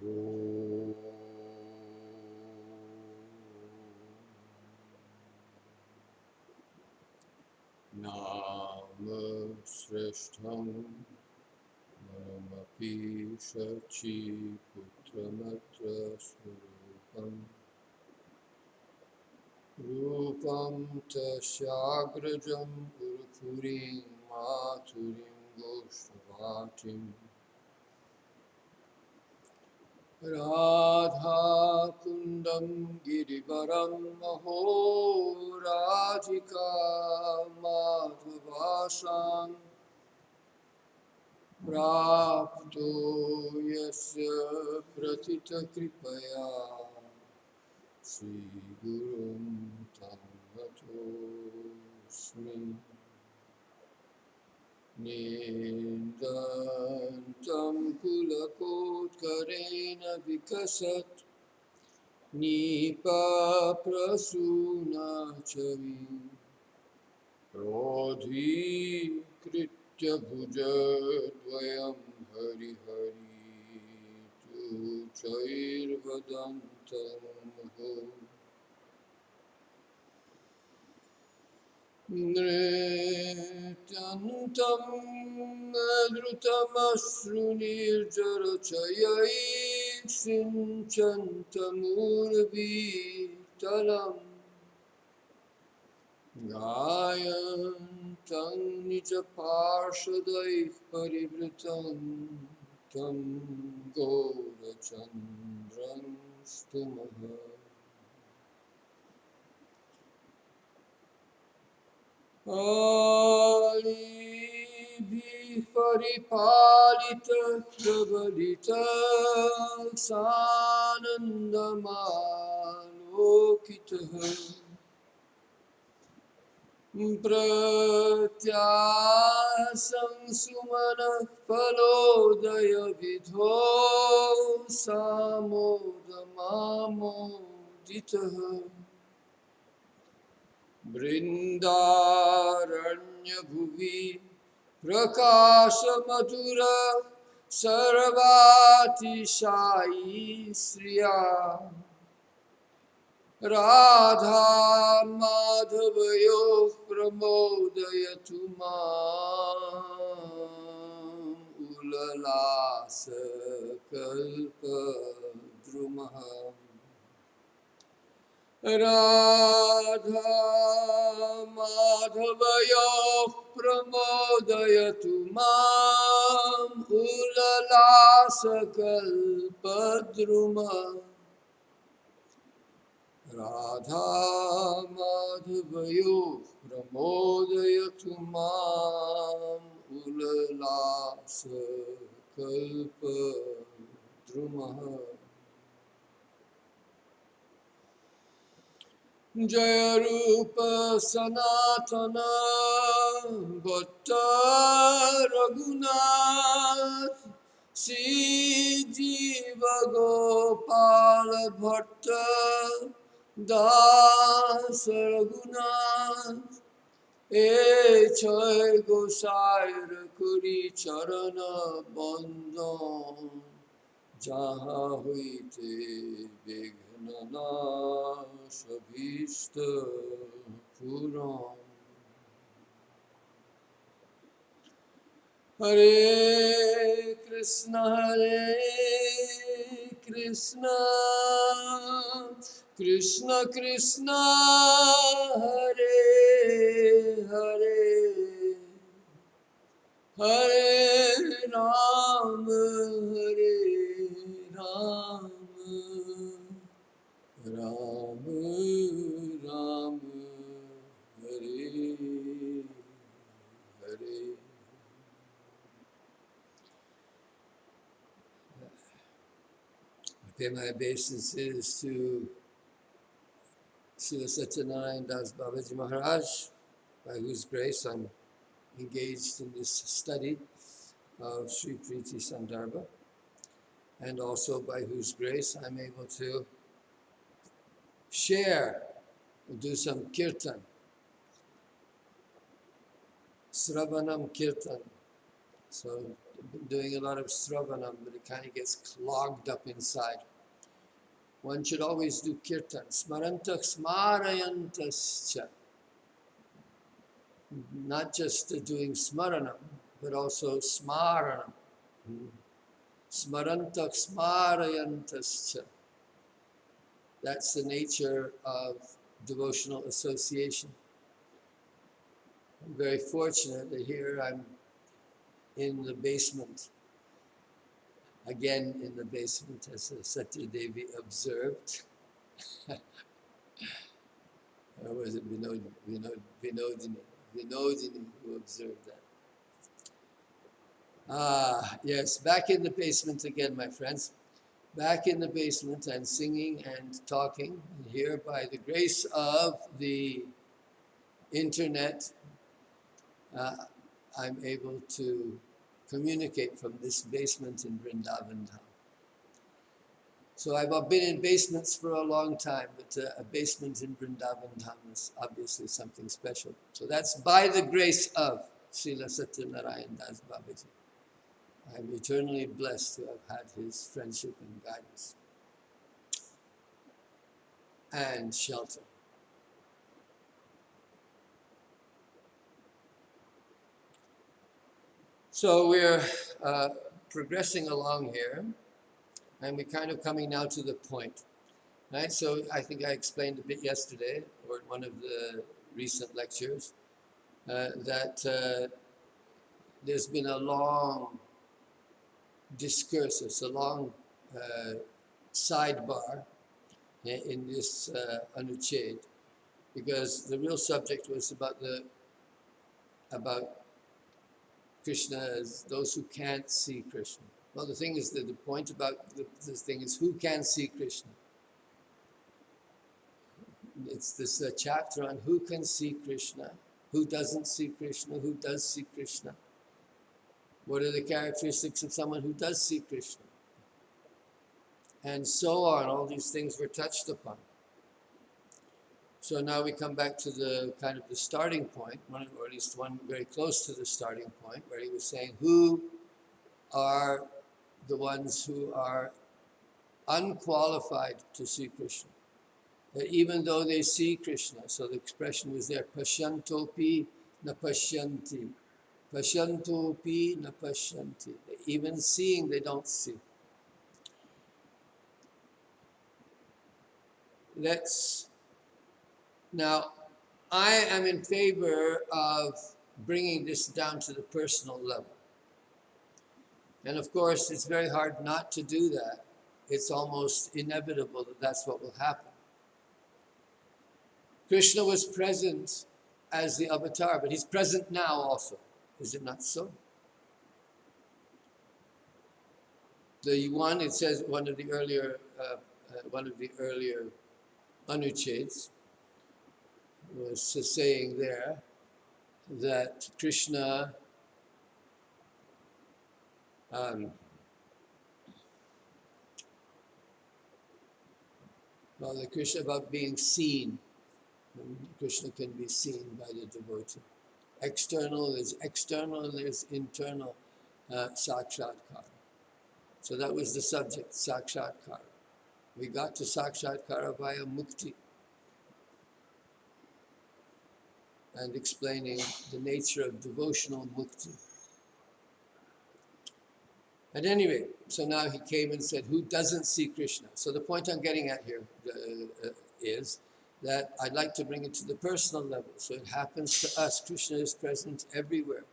Om Nama Srishtham Manamapi Shachi Putramatra Swarupam Rupam Tasyagrajam Purpurim Maturim Goshtavatim Radha Kundam Girivaram Maho Radhika Madhavasam Prapto Yasya Pratita Kripaya Sri Gurum Tanvatosmi Nindantam Kulakotkarena Vikasat Nipa Prasuna Chavi Rodhi Kritya Bhujadvayam Hari Hari Tu Chairvadantam Ho Nrityantam Nrutamasrunirjarachayai Sinchantamurvitalam Gayantam Nija Parshadaih Parivritam Tam Gaurachandran Stumaha Ali Paripalita Pravalita Sanandamalokitaha Pratyasam Sumana Falodaya Vidho Samodamamoditaha Brindaranya Bhuvi Prakasha Madhura Sarvati Shai Sriya Radha Madhavayo Pramodayatu Mam Ulalasa Kalpa Drumaham Radha Madhavayo Pramodayatu Mam Ulalasa Kalpa Drumaham Radha Madhavayo Pramodayatu Mam Ulalasa Kalpa Drumaha Jaya Rupa Sanatana Bhatta Raghunath Sri Jiva Gopala Bhatta Das Raghunath Choy Gosair Kuri Charana Bandhan Jaha Huite Vignana Shabhista Puram Hare Krishna Krishna Krishna Hare Hare Hare Ram Hare Ram Ram Ram Hare Hare I pay my obeisances to Srila Satyanarayana Das Babaji Maharaj, by whose grace I'm engaged in this study of Sri Priti Sndarbha, and also by whose grace I'm able to share, do some kirtan, Sravanam Kirtan. So been doing a lot of Sravanam, but it kind of gets clogged up inside. One should always do kirtan. Smarantak smarayantascha. Not just doing smaranam, but also smaranam. Smarantak smarayantascha. That's the nature of devotional association. I'm very fortunate that here I'm in the basement, again in the basement, as Satya Devi observed. Or was it Vinodini who observed that? Ah, yes, back in the basement again, my friends. Back in the basement and singing and talking. And here, by the grace of the internet, I'm able to communicate from this basement in Vrindavan Dham. So I've been in basements for a long time, but a basement in Vrindavan Dham is obviously something special. So that's by the grace of Srila Satyanarayan Das Babaji. I'm eternally blessed to have had his friendship and guidance and shelter. So we're progressing along here, and we're kind of coming now to the point, right? So I think I explained a bit yesterday, or in one of the recent lectures, that there's been a long discursus, a long sidebar in this anuccheda, because the real subject was about Krishna as those who can't see Krishna. Well, the thing is that the point about this thing is who can see Krishna. It's this chapter on who can see Krishna, who doesn't see Krishna, who does see Krishna. What are the characteristics of someone who does see Krishna? And so on, all these things were touched upon. So now we come back to the kind of the starting point, or at least one very close to the starting point, where he was saying, who are the ones who are unqualified to see Krishna? That even though they see Krishna, so the expression was there, pasyantopi na pashyanti. Pasyantopi na pashyanti. Even seeing, they don't see. Now, I am in favor of bringing this down to the personal level. And of course, it's very hard not to do that. It's almost inevitable that that's what will happen. Krishna was present as the avatar, but he's present now also. Is it not so? The one, it says, one of the earlier anucheds was saying there that Krishna the Krishna about being seen. Krishna can be seen by the devotee. There's external and there's internal sakshatkara. So that was the subject, sakshatkara. We got to sakshatkara via mukti. And explaining the nature of devotional mukti. At any rate, so now he came and said, who doesn't see Krishna? So the point I'm getting at here is that I'd like to bring it to the personal level. So it happens to us. Krishna is present everywhere.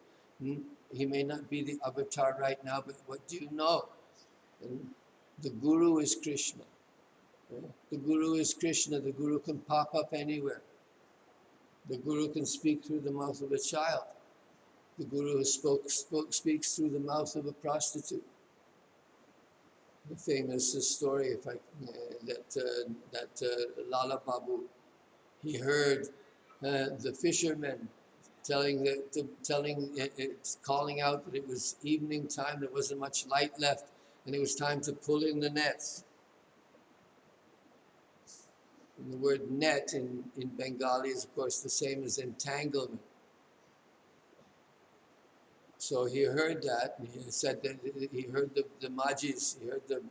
He may not be the avatar right now, but what do you know? The Guru is Krishna. The Guru is Krishna. The Guru can pop up anywhere. The Guru can speak through the mouth of a child. The Guru speaks through the mouth of a prostitute. The famous story that Lala Babu, he heard the fishermen calling out that it was evening time, there wasn't much light left, and it was time to pull in the nets. And the word net in Bengali is, of course, the same as entanglement. So he heard that, and he said that he heard the Majis, he heard the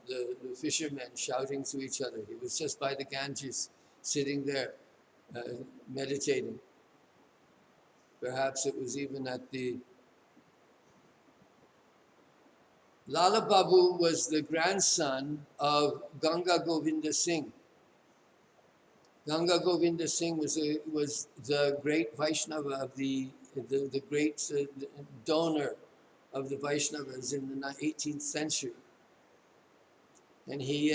fishermen shouting to each other. He was just by the Ganges, sitting there, meditating. Perhaps it was even at the... Lala Babu was the grandson of Ganga Govinda Singh. Ganga Govinda Singh was the great Vaishnava of the great donor of the Vaishnavas in the 18th century. And he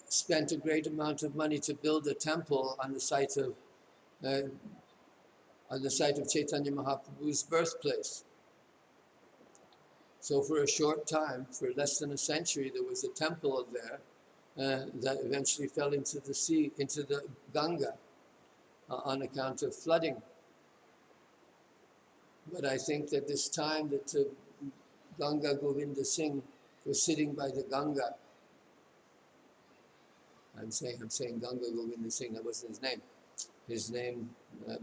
spent a great amount of money to build a temple on the site of Chaitanya Mahaprabhu's birthplace. So for a short time, for less than a century, there was a temple there that eventually fell into the sea, into the Ganga, on account of flooding. But I think that this time that Ganga Govinda Singh was sitting by the Ganga. I'm saying Ganga Govinda Singh, that wasn't his name. His name,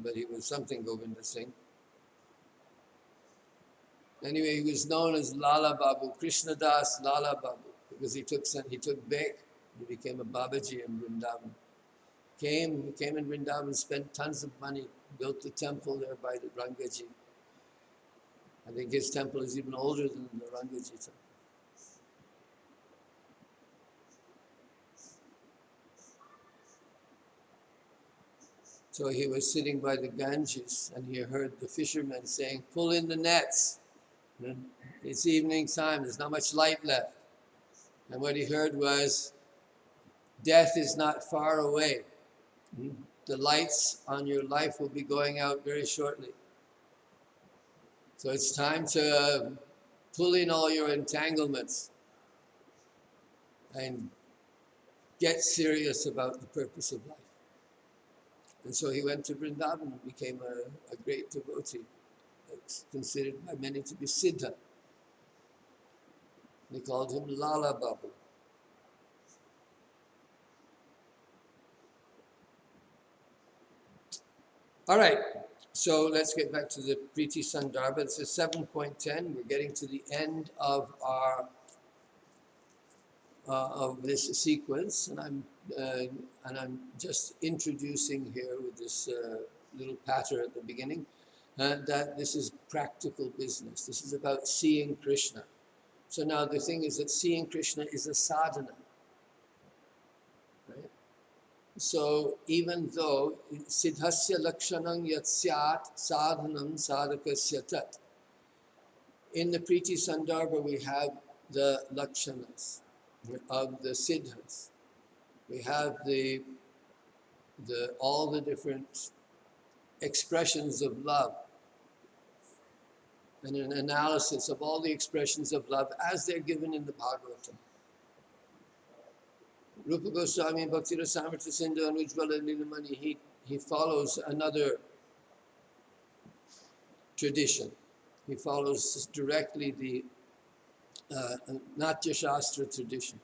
but he was something Govinda Singh. Anyway, he was known as Lala Babu, Krishna Das Lala Babu, because he took Bek, he became a Babaji in Vrindavan. He came in Vrindavan, spent tons of money, built the temple there by the Rangaji. I think his temple is even older than the Rangaji temple. So he was sitting by the Ganges and he heard the fishermen saying, "Pull in the nets. It's evening time, there's not much light left." And what he heard was, "Death is not far away. The lights on your life will be going out very shortly. So it's time to pull in all your entanglements and get serious about the purpose of life." And so he went to Vrindavan and became a great devotee. It's considered by many to be Siddha. They called him Lala Babu. All right, so let's get back to the Priti Sndarbha. This is 7.10. We're getting to the end of our of this sequence, and I'm just introducing here with this little patter at the beginning that this is practical business. This is about seeing Krishna. So now the thing is that seeing Krishna is a sadhana, right? So even though siddhasya lakshanam yat syat sadhanam sadhakasya tat, in the Priti Sndarbha we have the lakshanas of the siddhas. We have all the different expressions of love and an analysis of all the expressions of love as they're given in the Bhagavatam. Rupa Goswami Bhakti Rasamrita Sindhu and Ujjvala Nilamani, he follows another tradition. He follows directly the Natya Shastra tradition.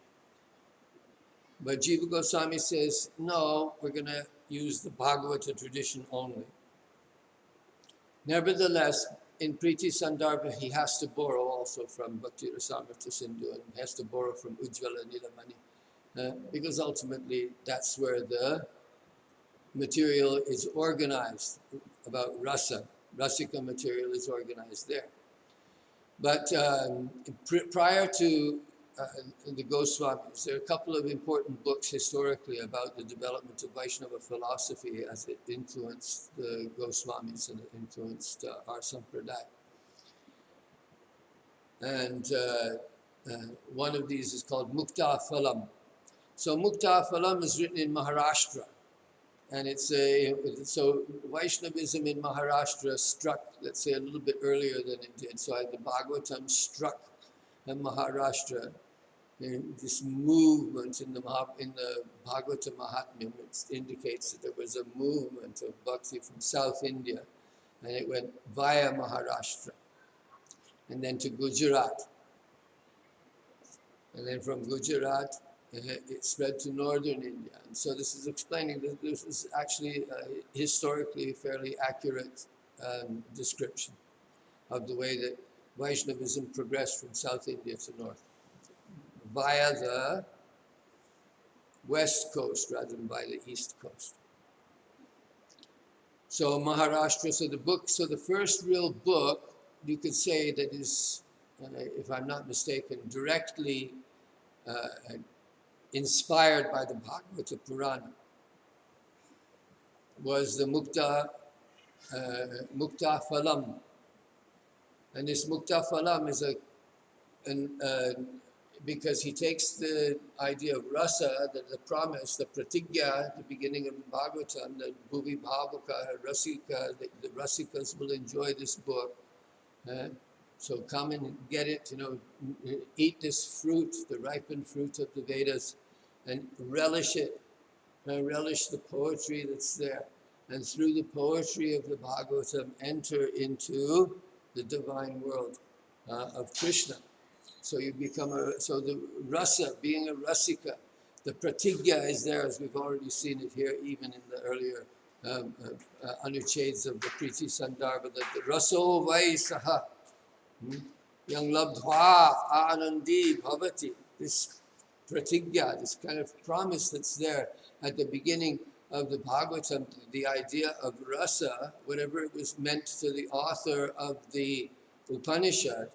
But Jiva Goswami says, no, we're going to use the Bhagavata tradition only. Nevertheless, in Priti Sndarbha, he has to borrow also from Bhakti Rasamrita Sindhu and he has to borrow from Ujjvala Nilamani, because ultimately that's where the material is organized about rasa. Rasika material is organized there. But prior to the Goswamis, there are a couple of important books historically about the development of Vaishnava philosophy as it influenced the Goswamis and it influenced our Sampradaya. And one of these is called Mukta Phalam. So Mukta Phalam is written in Maharashtra. And so Vaishnavism in Maharashtra struck, let's say, a little bit earlier than it did. So the Bhagavatam struck in Maharashtra. And this movement in the Bhagavata Mahatmya indicates that there was a movement of bhakti from South India, and it went via Maharashtra, and then to Gujarat. And then from Gujarat, it spread to northern India. And so this is explaining that this is actually historically a fairly accurate description of the way that Vaishnavism progressed from South India to North via the west coast rather than by the east coast. So Maharashtra, so the first real book, you could say, that is, if I'm not mistaken, directly inspired by the Bhagavata Purana was the Mukta Phalam. And this Mukta Phalam is because he takes the idea of rasa, the promise, the pratigya at the beginning of the Bhagavatam, the Bhuvi Bhavaka, Rasika, the Rasikas will enjoy this book. So come and get it, eat this fruit, the ripened fruit of the Vedas, and relish it. Relish the poetry that's there. And through the poetry of the Bhagavatam, enter into the divine world of Krishna. So you become so the rasa, being a rasika, the pratigya is there, as we've already seen it here, even in the earlier anuccheds of the Priti Sndarbha, that the raso vai saha, yang labdhva anandi bhavati, this pratigya, this kind of promise that's there at the beginning of the Bhagavatam, the idea of rasa, whatever it was meant to the author of the Upanishad,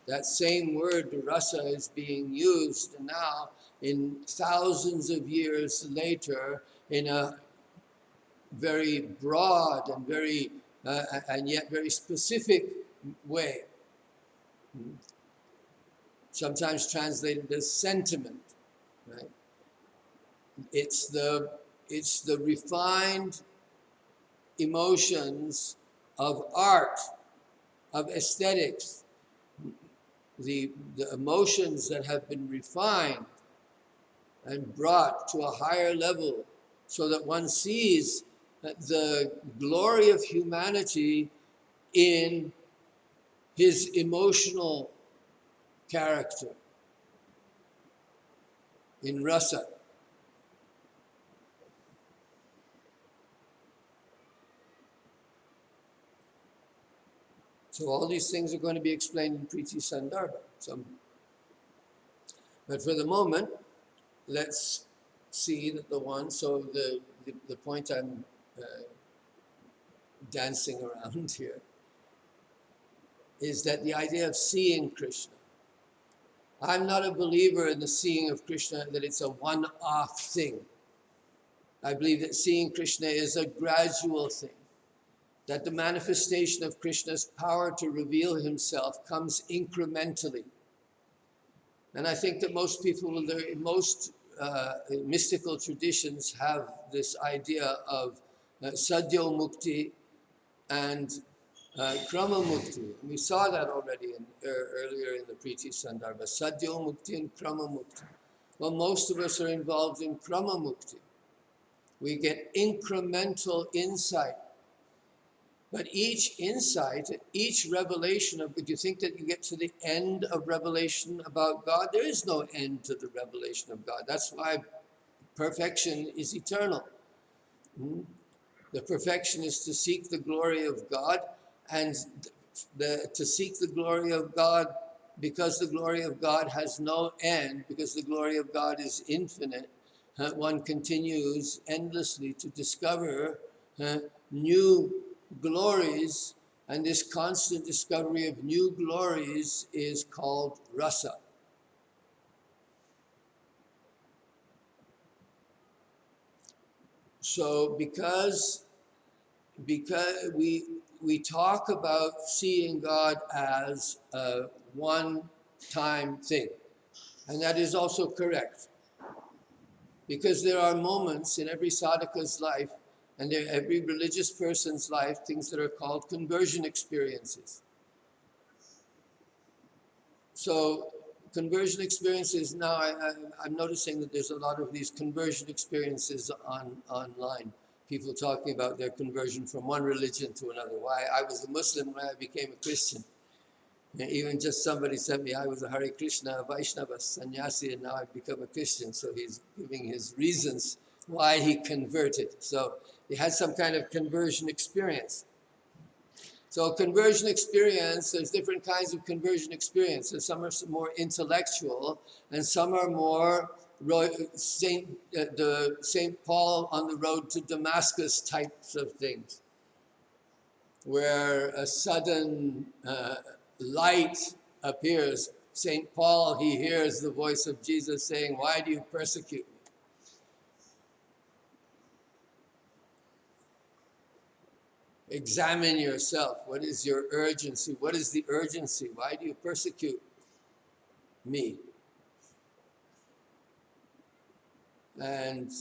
that same word, rasa, is being used now in thousands of years later in a very broad and very and yet very specific way. Sometimes translated as sentiment, right? It's the refined emotions of art, of aesthetics, the emotions that have been refined and brought to a higher level so that one sees the glory of humanity in his emotional character, in rasa. So all these things are going to be explained in Priti Sndarbha. But for the moment, let's see that the point I'm dancing around here is that the idea of seeing Krishna. I'm not a believer in the seeing of Krishna, that it's a one-off thing. I believe that seeing Krishna is a gradual thing, that the manifestation of Krishna's power to reveal himself comes incrementally. And I think that most people, most mystical traditions have this idea of sadhyo mukti and krama mukti. And we saw that already earlier in the Priti Sndarbha, sadhyo mukti and krama mukti. Well, most of us are involved in krama mukti. We get incremental insight. But each insight, each revelation do you think that you get to the end of revelation about God? There is no end to the revelation of God. That's why perfection is eternal. The perfection is to seek the glory of God, and to seek the glory of God because the glory of God has no end, because the glory of God is infinite. One continues endlessly to discover new glories, and this constant discovery of new glories is called rasa. So because we talk about seeing God as a one-time thing, and that is also correct, because there are moments in every sadhaka's life and every religious person's life, things that are called conversion experiences. So conversion experiences, now I'm noticing that there's a lot of these conversion experiences online. People talking about their conversion from one religion to another. Why I was a Muslim when I became a Christian. And even just somebody sent me, I was a Hare Krishna Vaishnava sannyasi, and now I've become a Christian. So he's giving his reasons why he converted. So he had some kind of conversion experience. So conversion experience, there's different kinds of conversion experiences. Some are more intellectual, and some are more Saint Paul on the road to Damascus types of things, where a sudden light appears. Saint Paul, he hears the voice of Jesus saying, "Why do you persecute me?" Examine yourself. What is your urgency? What is the urgency? Why do you persecute me? And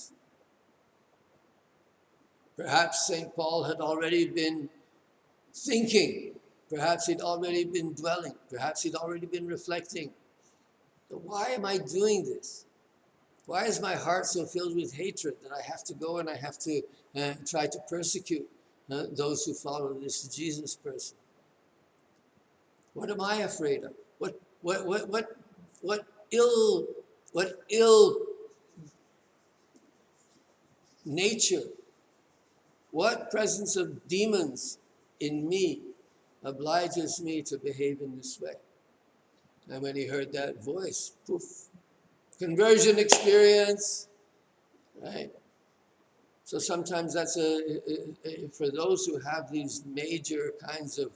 perhaps St. Paul had already been thinking. Perhaps he'd already been dwelling. Perhaps he'd already been reflecting. Why am I doing this? Why is my heart so filled with hatred that I have to go and I have to try to persecute those who follow this Jesus person? What am I afraid of? What ill nature, what presence of demons in me obliges me to behave in this way? And when he heard that voice, poof, conversion experience, right? So sometimes that's for those who have these major kinds of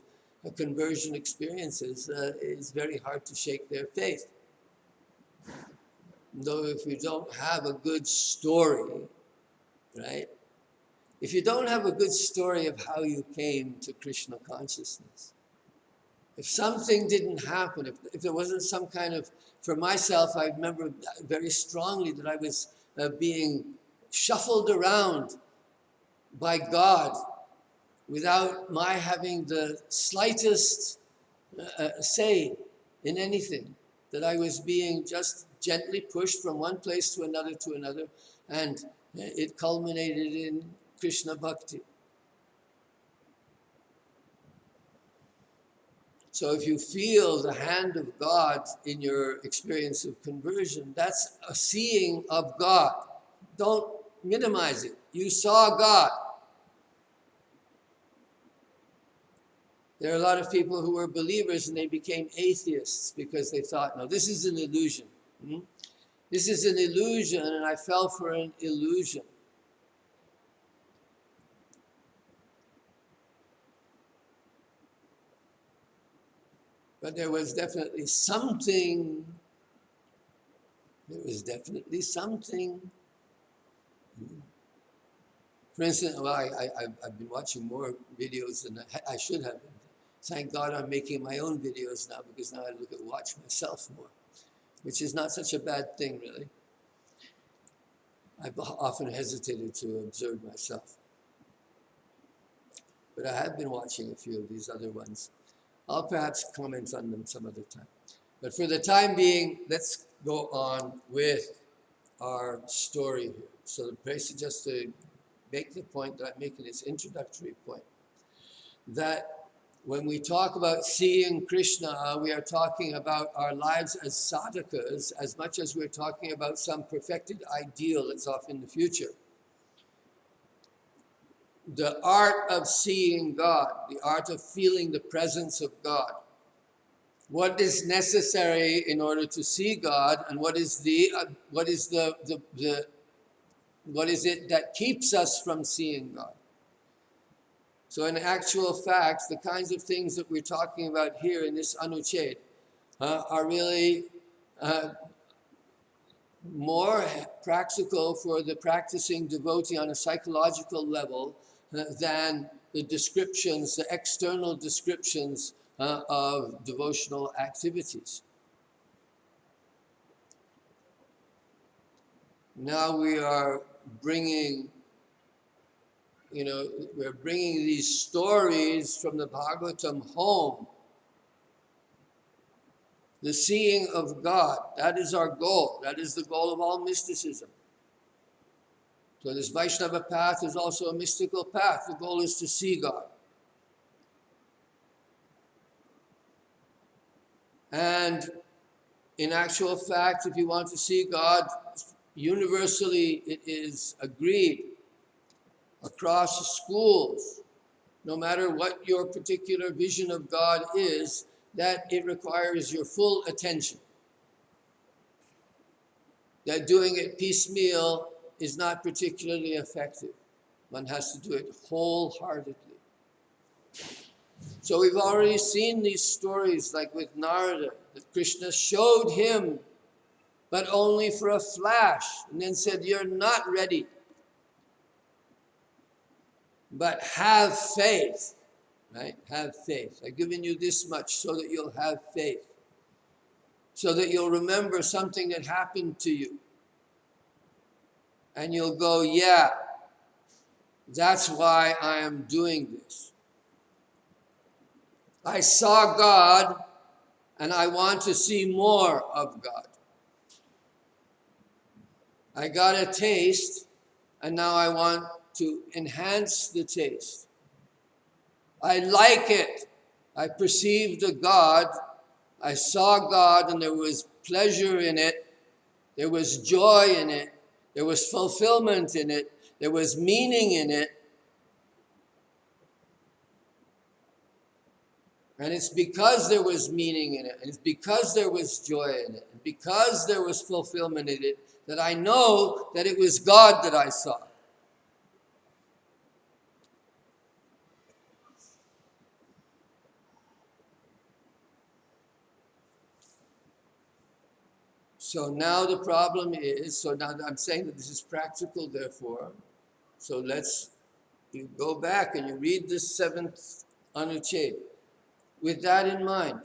conversion experiences, it's very hard to shake their faith. Though if you don't have a good story, right? If you don't have a good story of how you came to Krishna consciousness, if something didn't happen, if there wasn't some kind of, for myself, I remember very strongly that I was being shuffled around by God without my having the slightest say in anything, that I was being just gently pushed from one place to another, and it culminated in Krishna bhakti. So if you feel the hand of God in your experience of conversion, that's a seeing of God. Don't minimize it. You saw God. There are a lot of people who were believers and they became atheists because they thought, no, this is an illusion. This is an illusion, and I fell for an illusion. But there was definitely something. There was definitely something. For instance, well, I've been watching more videos than I should have been. Thank God I'm making my own videos now, because now I watch myself more, which is not such a bad thing, really. I've often hesitated to observe myself. But I have been watching a few of these other ones. I'll perhaps comment on them some other time. But for the time being, let's go on with our story here. So the place is just to make the point that I'm making, this introductory point, that when we talk about seeing Krishna, we are talking about our lives as sadhakas as much as we're talking about some perfected ideal that's off in the future. The art of seeing God, the art of feeling the presence of God. What is necessary in order to see God, and what is it that keeps us from seeing God? So in actual fact, the kinds of things that we're talking about here in this anuccheda are really more practical for the practicing devotee on a psychological level than the descriptions, the external descriptions of devotional activities. Now we are bringing, we're bringing these stories from the Bhagavatam home. The seeing of God, that is our goal. That is the goal of all mysticism. So this Vaishnava path is also a mystical path. The goal is to see God. And in actual fact, if you want to see God, universally it is agreed across schools no matter what your particular vision of God is, that it requires your full attention. That doing it piecemeal is not particularly effective. One has to do it wholeheartedly. So we've already seen these stories, like with Narada, that Krishna showed him, but only for a flash, and then said, "You're not ready, but have faith." Right? Have faith. I've given you this much so that you'll have faith. So that you'll remember something that happened to you. And you'll go, "Yeah, that's why I am doing this. I saw God and I want to see more of God. I got a taste and now I want to enhance the taste. I like it. I perceived a God. I saw God and there was pleasure in it. There was joy in it. There was fulfillment in it. There was meaning in it. And it's because there was meaning in it, and it's because there was joy in it, and because there was fulfillment in it, that I know that it was God that I saw." So now the problem is, so now I'm saying that this is practical, therefore. So you go back and you read this 7th anuccheda with that in mind.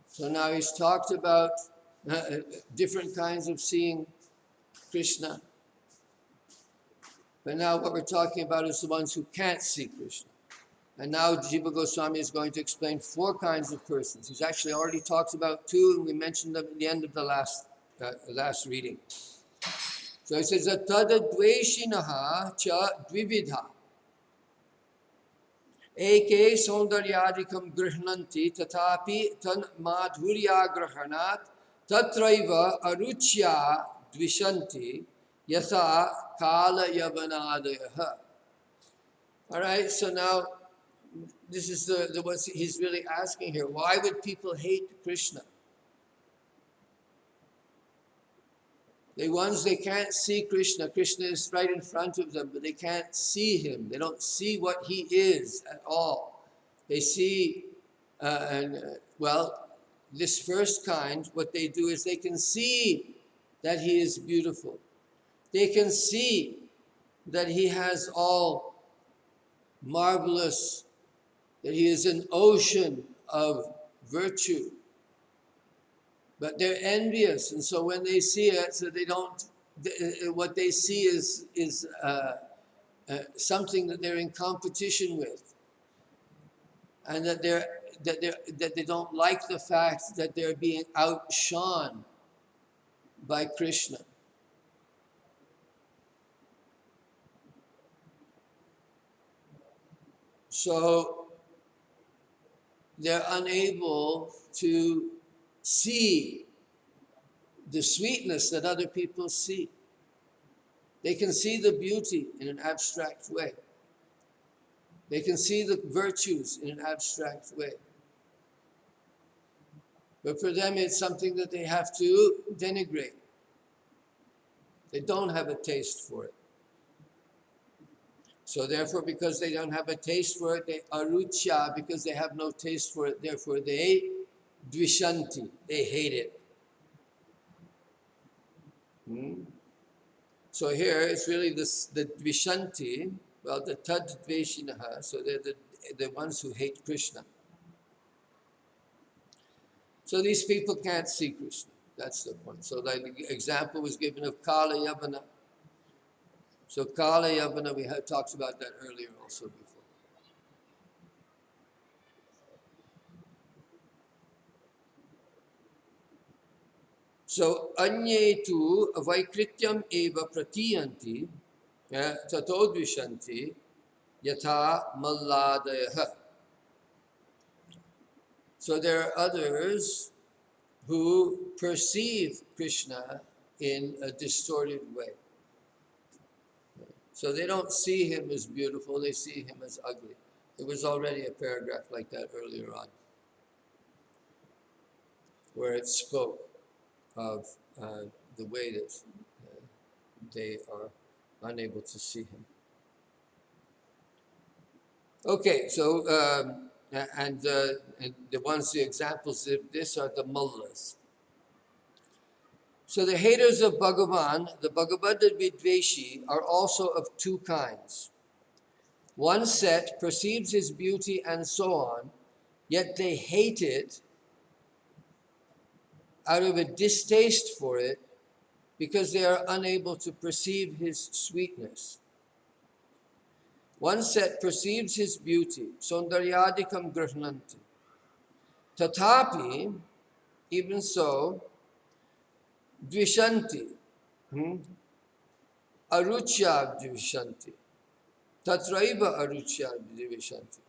So now he's talked about different kinds of seeing Krishna. But now what we're talking about is the ones who can't see Krishna. And now Jiva Goswami is going to explain 4 kinds of persons. He's actually already talked about 2, and we mentioned them at the end of the last reading. So he says, "Tadadveshinaha cha dvividha. Eke saundaryadikam grihnanti tatapi tan madhurya grahanat tatraiva aruchya dvishanti yatha kala yavanadayaha." All right, so now this is the what he's really asking here. Why would people hate Krishna? They can't see Krishna. Krishna is right in front of them, but they can't see him. They don't see what he is at all. They see, this first kind, what they do is they can see that he is beautiful. They can see that he has all marvelous, that he is an ocean of virtue. But they're envious, and so when they see it, so they don't. What they see is something that they're in competition with, and that they don't like the fact that they're being outshone by Krishna. So they're unable to see the sweetness that other people see. They can see the beauty in an abstract way. They can see the virtues in an abstract way. But for them, it's something that they have to denigrate. They don't have a taste for it. So therefore, because they don't have a taste for it, they aruchya, because they have no taste for it, therefore they dvishanti, they hate it. So here it's really the dvishanti, well, the tad dveshinaha, so they're the ones who hate Krishna. So these people can't see Krishna. That's the point. So like the example was given of Kala Yavana. So Kala Yavana, we had talked about that earlier also before. So anye tu vaikrityam eva pratiyanti tatodvishanti yatha malladayaha. So there are others who perceive Krishna in a distorted way. So they don't see him as beautiful, they see him as ugly. There was already a paragraph like that earlier on, where it spoke of the way that they are unable to see him. Okay, so and the examples of this are the mullas. So the haters of Bhagavan, the Bhagavad Vidveshi, are also of two kinds. One set perceives his beauty and so on, yet they hate it out of a distaste for it because they are unable to perceive his sweetness. One set perceives his beauty, sondaryadikam grahnanti. Tathapi, even so, dvishanti, aruchya dvishanti, tatraiva aruchya dvishanti,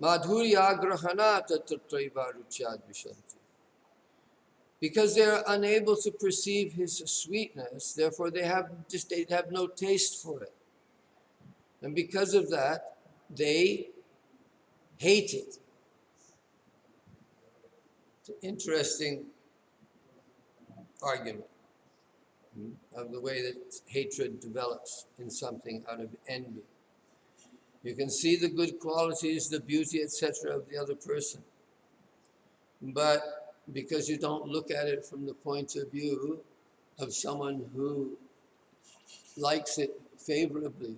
madhurya grahana tatraiva aruchya dvishanti. Because they are unable to perceive his sweetness, therefore they have no taste for it. And because of that, they hate it. It's an interesting argument of the way that hatred develops in something out of envy. You can see the good qualities, the beauty, etc. of the other person. But because you don't look at it from the point of view of someone who likes it favorably,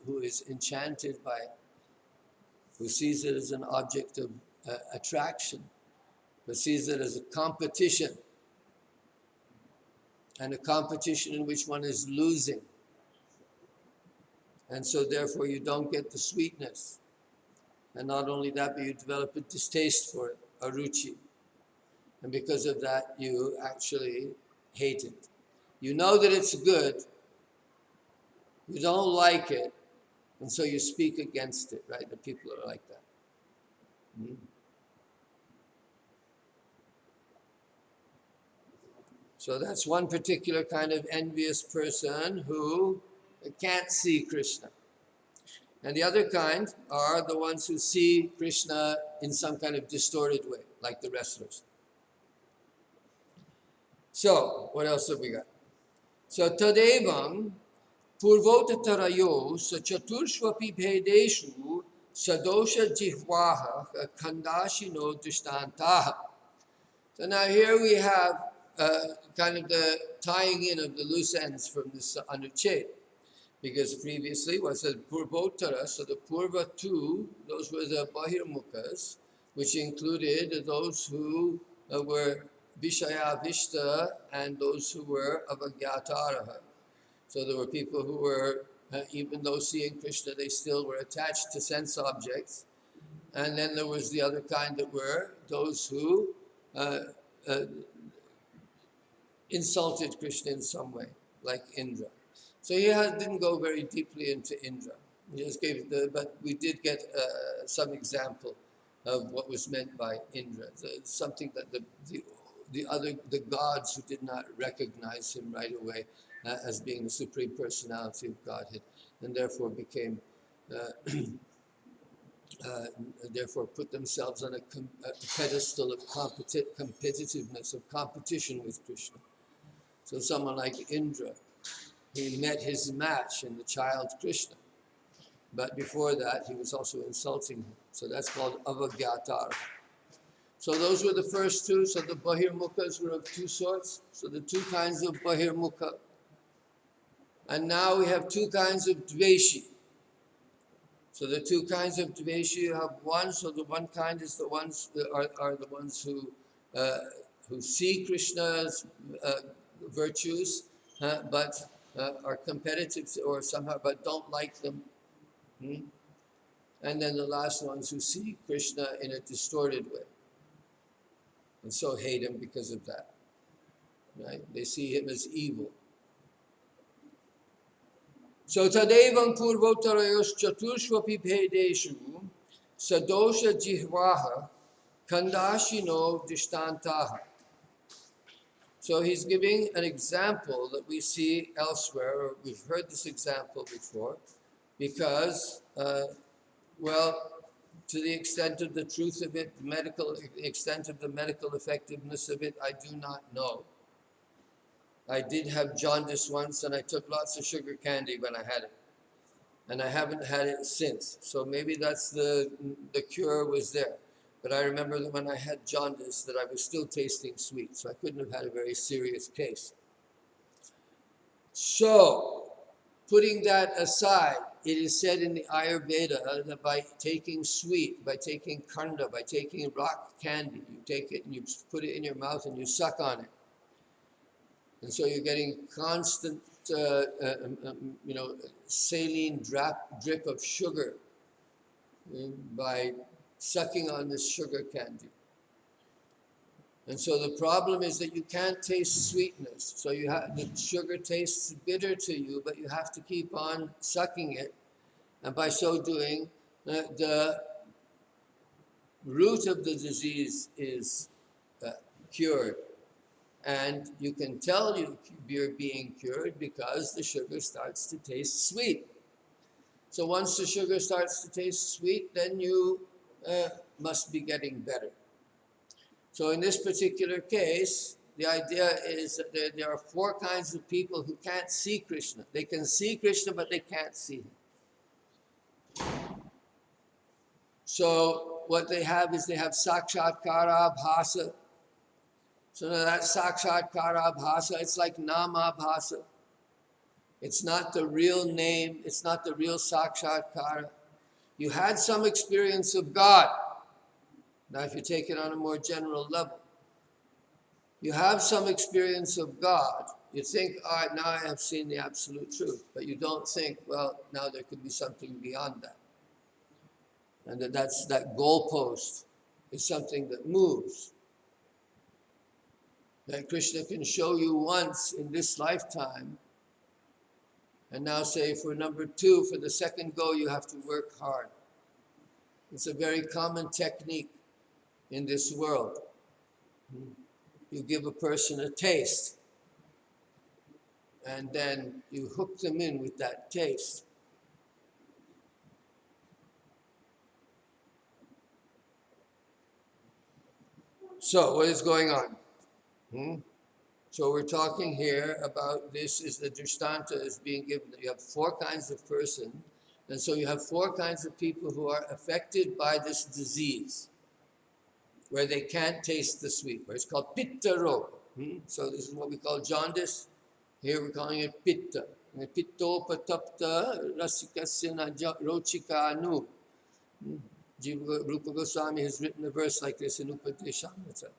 who is enchanted by it, who sees it as an object of attraction, but sees it as a competition, and a competition in which one is losing. And so therefore you don't get the sweetness. And not only that, but you develop a distaste for it, a ruchi. And because of that, you actually hate it. You know that it's good, you don't like it, and so you speak against it, right? The people are like that. So that's one particular kind of envious person who can't see Krishna. And the other kind are the ones who see Krishna in some kind of distorted way, like the wrestlers. So, what else have we got? So, tadevam purvotatarayo sachaturshvapi bhedeshu sadosha jihvaha khandashino dishtantaha. So now here we have kind of the tying in of the loose ends from this anuccheda. Because previously was the Purvotara, so the Purva two, those were the Bahirmukhas, which included those who were Vishayavishta and those who were Avagyataraha. So there were people who were, even though seeing Krishna, they still were attached to sense objects. And then there was the other kind that were those who insulted Krishna in some way, like Indra. So he didn't go very deeply into Indra. He just gave but we did get some example of what was meant by Indra. It's something that the gods who did not recognize him right away as being the supreme personality of Godhead, and therefore became, therefore put themselves on a pedestal of competitiveness, of competition with Krishna. So someone like Indra, he met his match in the child Krishna. But before that, he was also insulting him. So that's called avagyatar. So those were the first two. So the bahirmukhas were of two sorts. So the two kinds of bahirmukha. And now we have two kinds of dveshi. So the two kinds of dveshi, you have one. So the one kind is the ones that are the ones who see Krishna's virtues, but are competitive or somehow, but don't like them. And then the last ones who see Krishna in a distorted way, and so hate him because of that. Right? They see him as evil. So tadevam purvotarayos chaturshvapi bhedeshu sadosha jihvaha kandashino dishtantaha. So he's giving an example that we see elsewhere, or we've heard this example before, because, well, to the extent of the truth of it, the extent of the medical effectiveness of it, I do not know. I did have jaundice once, and I took lots of sugar candy when I had it, and I haven't had it since. So maybe that's the cure was there. But I remember that when I had jaundice, that I was still tasting sweet, so I couldn't have had a very serious case. So, putting that aside, it is said in the Ayurveda that by taking sweet, by taking khanda, by taking rock candy, you take it and you put it in your mouth and you suck on it. And so you're getting constant, saline drip of sugar by sucking on this sugar candy. And so the problem is that you can't taste sweetness. So the sugar tastes bitter to you, but you have to keep on sucking it. And by so doing, the root of the disease is cured. And you can tell you're being cured because the sugar starts to taste sweet. So once the sugar starts to taste sweet, then you must be getting better. So in this particular case, the idea is that there are four kinds of people who can't see Krishna. They can see Krishna, but they can't see him. So what they have is they have sakshatkara bhasa. So that sakshatkara bhasa, it's like nama bhasa. It's not the real name. It's not the real sakshatkara. You had some experience of God. Now if you take it on a more general level, you have some experience of God. You think, all right, now I have seen the absolute truth. But you don't think, well, now there could be something beyond that. And that goalpost is something that moves. That Krishna can show you once in this lifetime, and now say for number two, for the second go, you have to work hard. It's a very common technique in this world. You give a person a taste, and then you hook them in with that taste. So, what is going on? So we're talking here about this is the drishtanta is being given. You have four kinds of person, and so you have four kinds of people who are affected by this disease, where they can't taste the sweet, where it's called pitta roga. So this is what we call jaundice. Here we're calling it pitta. Pitto patapta rasikasya rochika anu. Rupa Goswami has written a verse like this in Upadeshamrita.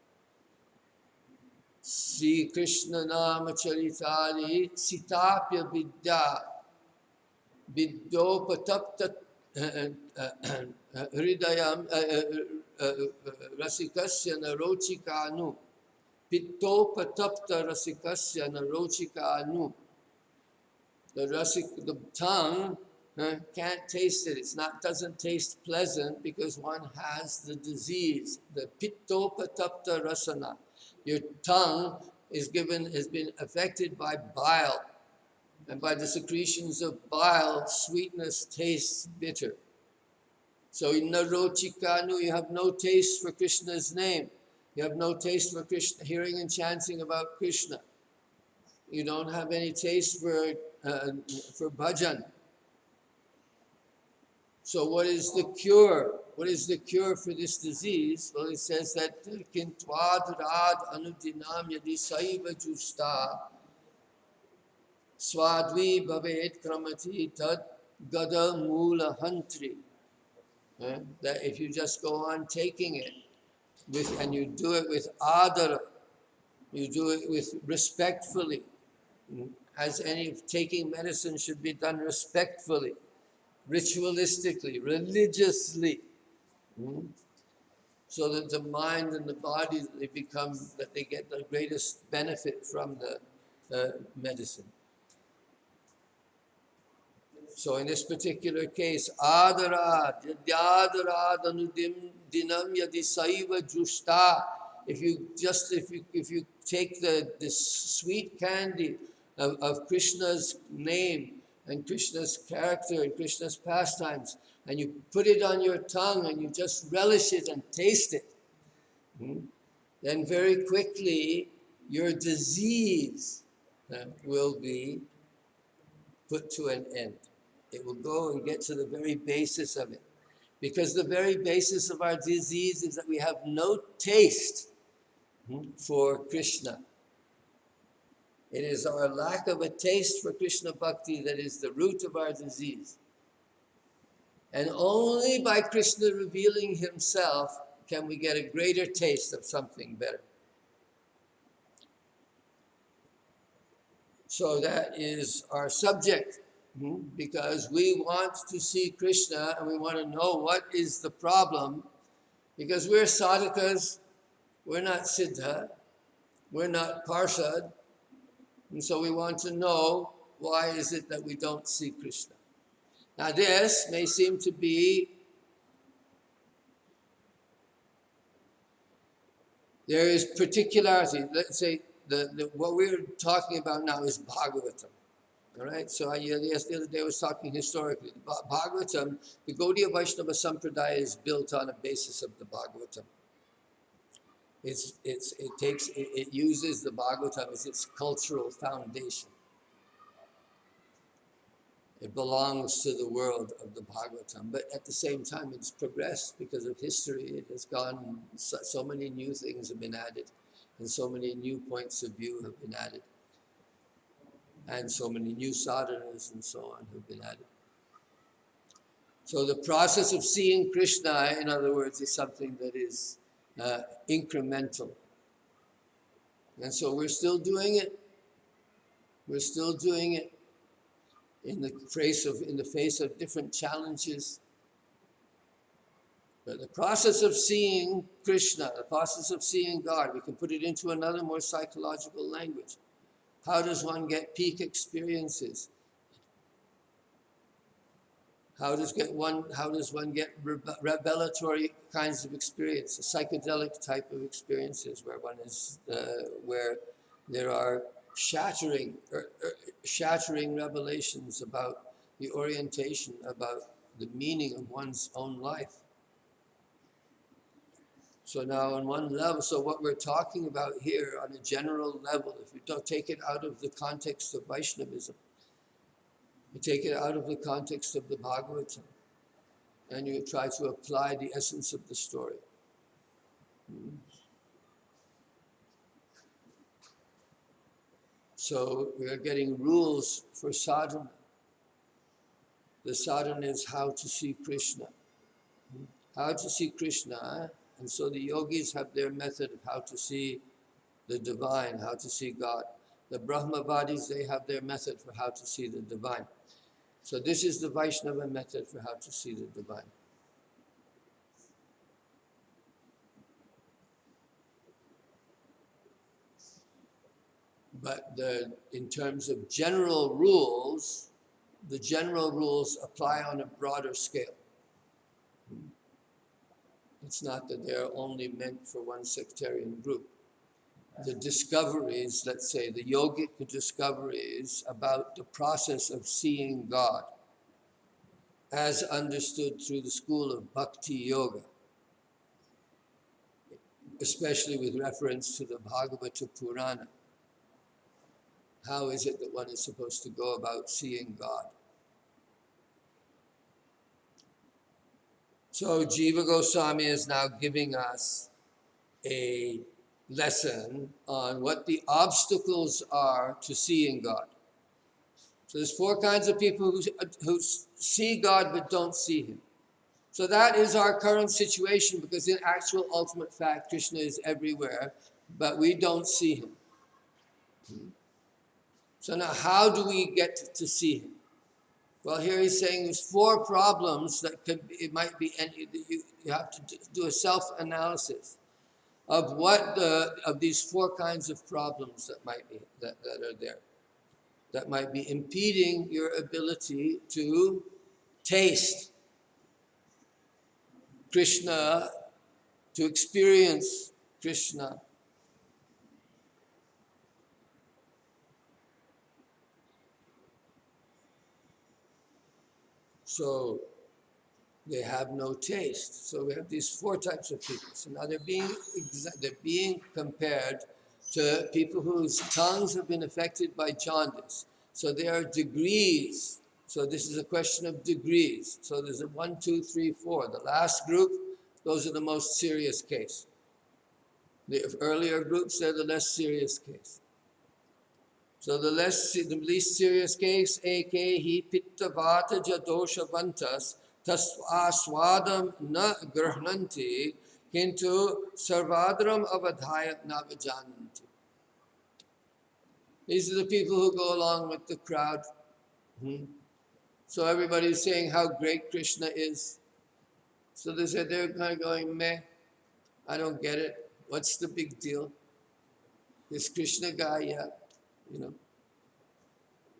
Sri Krishna Nama Charitari Sitapya Vidya Vidyo Patapta Hridayam Rasikasya Narochika Anu Pitto Patapta Rasikasya Narochika Anu. The tongue can't taste it. Doesn't taste pleasant because one has the disease, the pitto patapta rasana. Your tongue has been affected by bile, and by the secretions of bile, sweetness tastes bitter. So in narochikanu, you have no taste for Krishna's name. You have no taste for Krishna, hearing and chanting about Krishna. You don't have any taste for bhajan. So what is the cure? What is the cure for this disease? Well, it says that kintvad rad anudinam yadi saiva justa swadvi bhavet kramati tad gada mula hantri. That if you just go on taking it and you do it with adara, you do it with respectfully, as any taking medicine should be done respectfully, ritualistically, religiously, so that the mind and the body, they get the greatest benefit from the medicine. So in this particular case, adarad, yadyadaradanudinam yadi saiva justa, if you take this sweet candy of Krishna's name and Krishna's character and Krishna's pastimes, and you put it on your tongue and you just relish it and taste it, then very quickly your disease will be put to an end. It will go and get to the very basis of it. Because the very basis of our disease is that we have no taste for Krishna. It is our lack of a taste for Krishna bhakti that is the root of our disease. And only by Krishna revealing himself can we get a greater taste of something better. So that is our subject, because we want to see Krishna and we want to know what is the problem, because we're sadhakas, we're not siddha, we're not parshad, and so we want to know why is it that we don't see Krishna. Now this may seem to be, there is particularity. Let's say what we're talking about now is Bhagavatam. All right, so the other day I was talking historically. The Bhagavatam, the Gaudiya Vaishnava Sampradaya is built on a basis of the Bhagavatam. It uses the Bhagavatam as its cultural foundation. It belongs to the world of the Bhagavatam, but at the same time it's progressed because of history. It has gone, so many new things have been added, and so many new points of view have been added, and so many new sadhanas and so on have been added. So the process of seeing Krishna, in other words, is something that is incremental. And so we're still doing it. We're still doing it in the face of different challenges. But the process of seeing Krishna, the process of seeing God, we can put it into another more psychological language. How does one get peak experiences? How does one get revelatory kinds of experience, psychedelic type of experiences where one is where there are shattering revelations about the orientation, about the meaning of one's own life. So now on one level, so what we're talking about here on a general level, if you don't take it out of the context of Vaishnavism, you take it out of the context of the Bhagavatam, and you try to apply the essence of the story. So we are getting rules for sadhana. The sadhana is how to see Krishna. How to see Krishna, and so the yogis have their method of how to see the divine, how to see God. The Brahmavadis, they have their method for how to see the divine. So this is the Vaishnava method for how to see the divine. But in terms of general rules, the general rules apply on a broader scale. It's not that they're only meant for one sectarian group. The discoveries, let's say, the yogic discoveries about the process of seeing God, as understood through the school of bhakti yoga, especially with reference to the Bhagavata Purana. How is it that one is supposed to go about seeing God? So Jiva Goswami is now giving us a lesson on what the obstacles are to seeing God. So there's four kinds of people who see God but don't see him. So that is our current situation, because in actual ultimate fact, Krishna is everywhere, but we don't see him. So now how do we get to see him? Well, here he's saying there's four problems that it might be, and you have to do a self-analysis of of these four kinds of problems that are there, that might be impeding your ability to taste Krishna, to experience Krishna. So they have no taste. So we have these four types of people. So now they're being compared to people whose tongues have been affected by jaundice. So there are degrees. So this is a question of degrees. So there's a 1, 2, 3, 4. The last group, those are the most serious case. The earlier groups, they're the less serious case. So the least serious case, eke hi pitta vata jadosha vantas tas aswadam na grahnanti kintu sarvadram avadhaya navajananti. These are the people who go along with the crowd. So everybody's saying how great Krishna is. So they're kind of going, meh, I don't get it. What's the big deal? This Krishna guy, yeah, you know.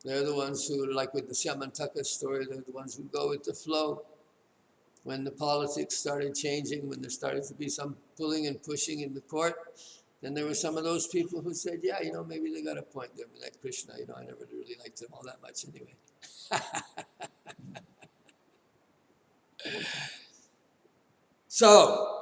They're the ones who, like with the Shamantaka story, they're the ones who go with the flow. When the politics started changing, when there started to be some pulling and pushing in the court, then there were some of those people who said, yeah, you know, maybe they got a point there. Like Krishna, you know, I never really liked him all that much anyway. So,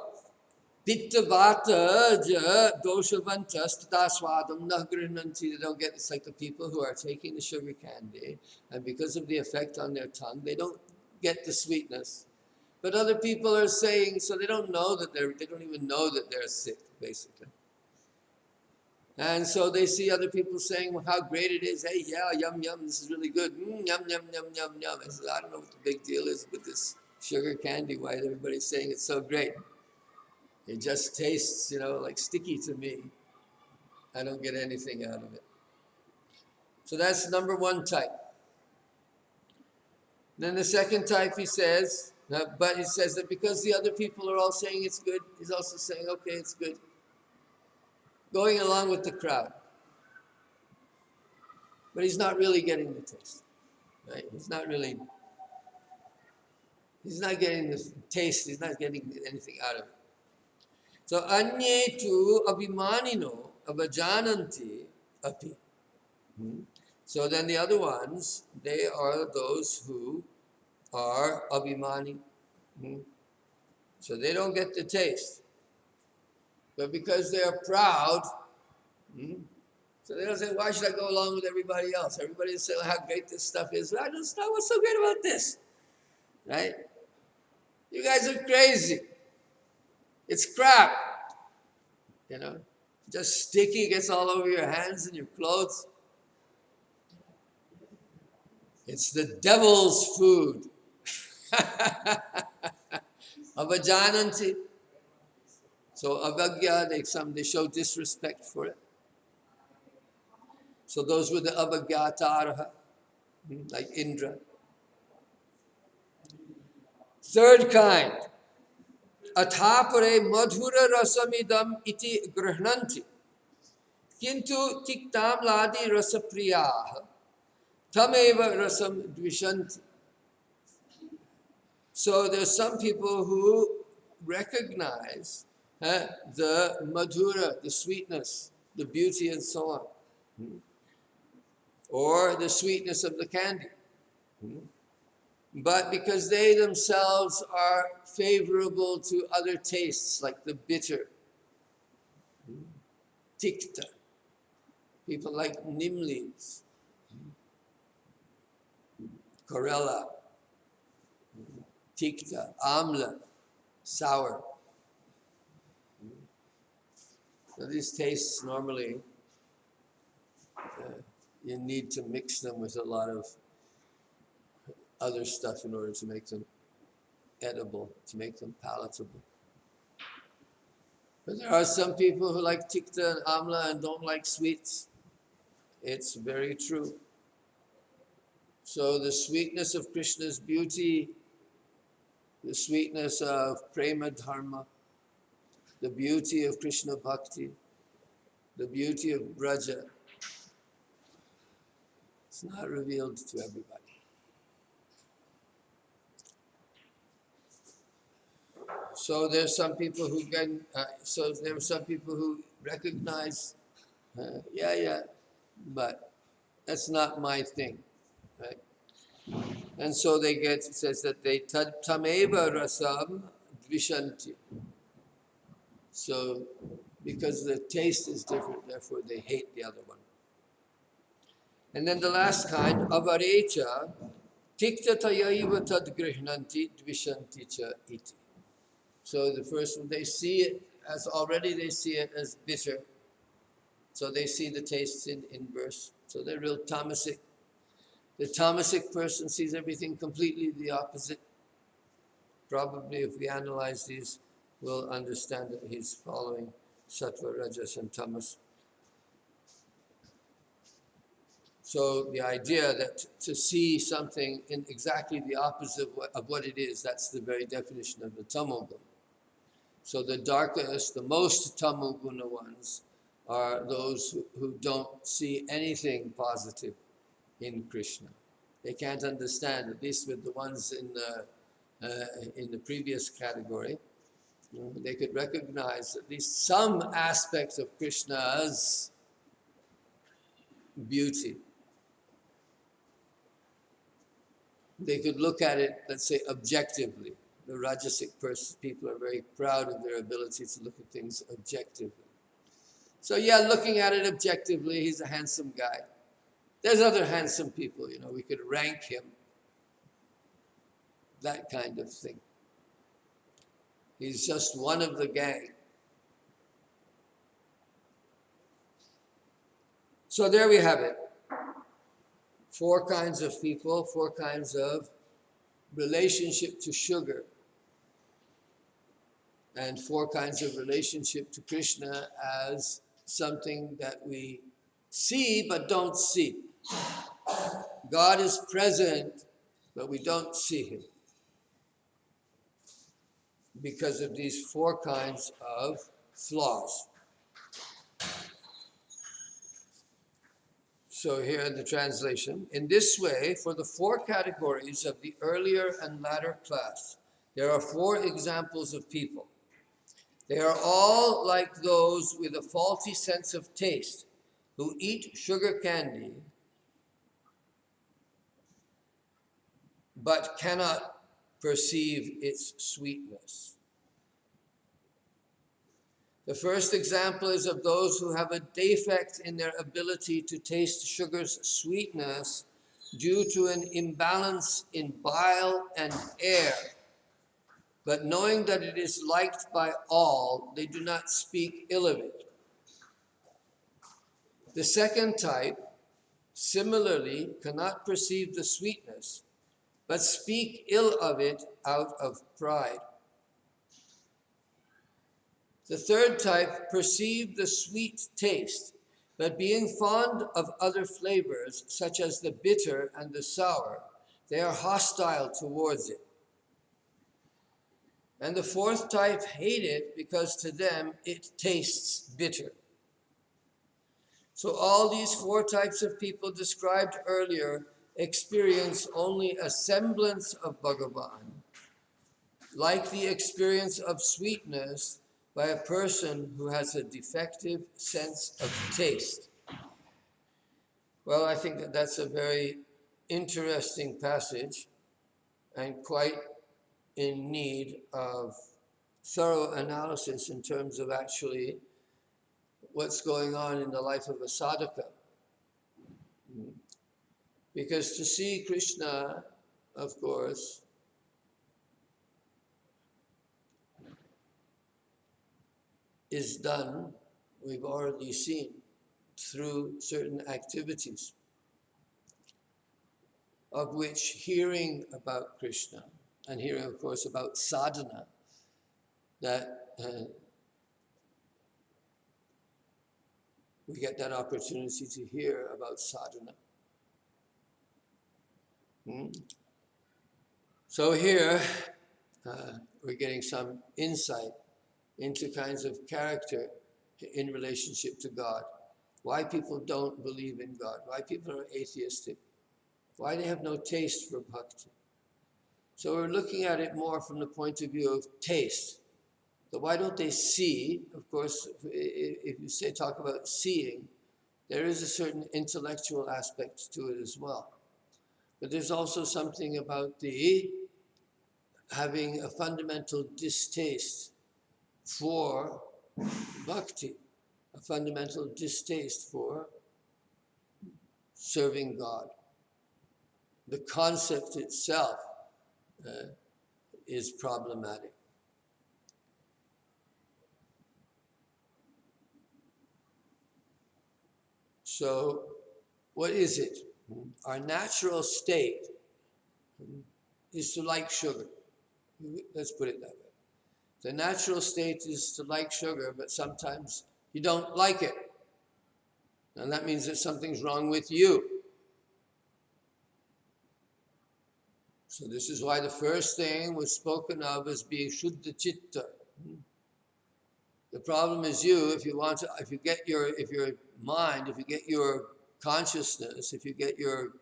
Pitta Vata Ja Doshavantas Tadaswadam Nagrinanti. They don't get, it's like the people who are taking the sugar candy, and because of the effect on their tongue, they don't get the sweetness. But other people are saying, so they don't know that they don't even know that they're sick, basically. And so they see other people saying, well, how great it is. Hey, yeah, yum, yum, this is really good. Yum, yum, yum, yum, yum. I said, I don't know what the big deal is with this sugar candy, why everybody's saying it's so great. It just tastes, you know, like sticky to me. I don't get anything out of it. So that's number one type. Then the second type, he says, but he says that because the other people are all saying it's good, he's also saying, okay, it's good. Going along with the crowd. But he's not really getting the taste. Right? He's not getting the taste, he's not getting anything out of it. So, anye tu abhimanino avajananti api. So then the other ones, they are those who are abhimani. So they don't get the taste. But because they are proud, so they don't say, why should I go along with everybody else? Everybody's saying how great this stuff is. I don't know what's so great about this. Right? You guys are crazy. It's crap. You know, just sticky, gets all over your hands and your clothes. It's the devil's food. Avajananti. So avagya, they show disrespect for it. So those were the avagyataraha, like Indra. Third kind, athapare madhura rasamidam iti grahnanti, kintu tiktam ladi rasapriyaha, tameva rasam dvishanti. So there's some people who recognize the madhura, the sweetness, the beauty and so on, or the sweetness of the candy. But because they themselves are favorable to other tastes, like the bitter, tikta, people like neem leaves, chlorella, tikta, amla, sour. So these tastes normally, you need to mix them with a lot of other stuff in order to make them edible, to make them palatable. But there are some people who like tikta and amla and don't like sweets. It's very true. So the sweetness of Krishna's beauty, the sweetness of prema dharma, the beauty of Krishna bhakti, the beauty of braja, it's not revealed to everybody. So there's some people who can, so there are some people who recognize, yeah, but that's not my thing, right? And so they get, it says that they tameva rasam dvishanti. So because the taste is different, therefore they hate the other one. And then the last kind, avarecha, tiktatayaiva tad grihnanti dvishanti cha iti. So the first one, they see it as already, they see it as bitter. So they see the tastes in inverse. So they're real tamasic. The tamasic person sees everything completely the opposite. Probably if we analyze these, we'll understand that he's following sattva, rajas, and tamas. So the idea that to see something in exactly the opposite of what it is, that's the very definition of the tamoguna. So the darkest, the most tamoguna ones are those who don't see anything positive in Krishna. They can't understand, at least with the ones in the previous category. They could recognize at least some aspects of Krishna's beauty. They could look at it, let's say, objectively. The Rajasic people are very proud of their ability to look at things objectively. So yeah, looking at it objectively, he's a handsome guy. There's other handsome people, we could rank him. That kind of thing. He's just one of the gang. So there we have it. 4 kinds of people, 4 kinds of relationship to sugar, and 4 kinds of relationship to Krishna as something that we see but don't see. God is present, but we don't see him because of these 4 kinds of flaws. So here in the translation, in this way, for the 4 categories of the earlier and latter class, there are 4 examples of people. They are all like those with a faulty sense of taste, who eat sugar candy, but cannot perceive its sweetness. The first example is of those who have a defect in their ability to taste sugar's sweetness due to an imbalance in bile and air. But knowing that it is liked by all, they do not speak ill of it. The second type, similarly, cannot perceive the sweetness, but speak ill of it out of pride. The third type perceive the sweet taste, but being fond of other flavors, such as the bitter and the sour, they are hostile towards it. And the fourth type hate it because to them it tastes bitter. So all these 4 types of people described earlier experience only a semblance of Bhagavan, like the experience of sweetness by a person who has a defective sense of taste. Well, I think that that's a very interesting passage and quite in need of thorough analysis in terms of actually what's going on in the life of a sadhaka. Because to see Krishna, of course, is done, we've already seen, through certain activities, of which hearing about Krishna, and hearing, of course, about sadhana, that we get that opportunity to hear about sadhana. So here, we're getting some insight into kinds of character in relationship to God. Why people don't believe in God, why people are atheistic, why they have no taste for bhakti. So we're looking at it more from the point of view of taste, So why don't they see? Of course, if you say talk about seeing, there is a certain intellectual aspect to it as well. But there's also something about the having a fundamental distaste for bhakti, a fundamental distaste for serving God. The concept itself is problematic. So, what is it? Our natural state is to like sugar. Let's put it that way. The natural state is to like sugar, but sometimes you don't like it. And that means that something's wrong with you. So this is why the first thing was spoken of as being Shuddha Chitta. The problem is you, if you get your mind, if you get your consciousness, if you get your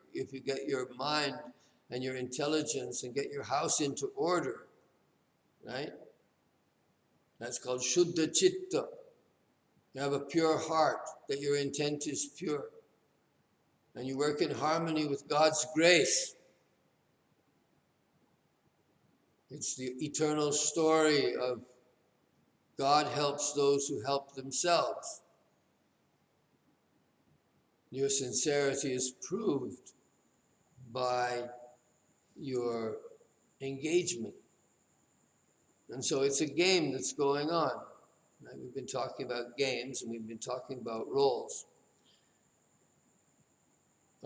mind and your intelligence and get your house into order, right? That's called Shuddha Chitta. You have a pure heart, that your intent is pure. And you work in harmony with God's grace. It's the eternal story of God helps those who help themselves. Your sincerity is proved by your engagement. And so it's a game that's going on. Right? We've been talking about games and we've been talking about roles.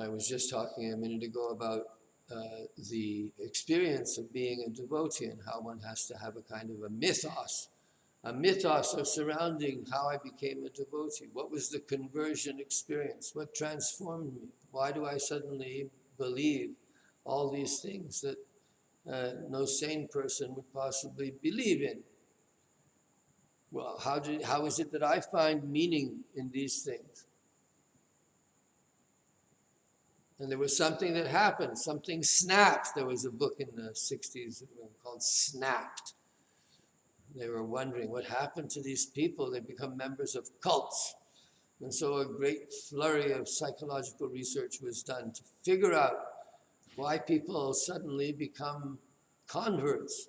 I was just talking a minute ago about the experience of being a devotee and how one has to have a kind of a mythos of surrounding how I became a devotee. What was the conversion experience? What transformed me? Why do I suddenly believe all these things that no sane person would possibly believe in? Well, how is it that I find meaning in these things? And there was something that happened, something snapped. There was a book in the 60s called Snapped. They were wondering what happened to these people. They become members of cults. And so a great flurry of psychological research was done to figure out why people suddenly become converts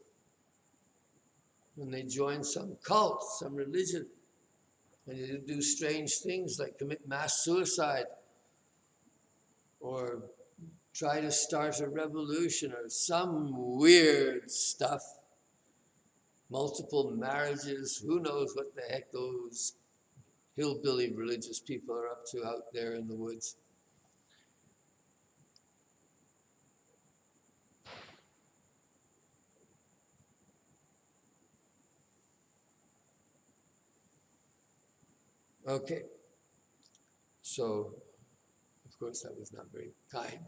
when they join some cult, some religion. And they do strange things like commit mass suicide or try to start a revolution or some weird stuff. Multiple marriages, who knows what the heck those hillbilly religious people are up to out there in the woods. Okay, so of course that was not very kind.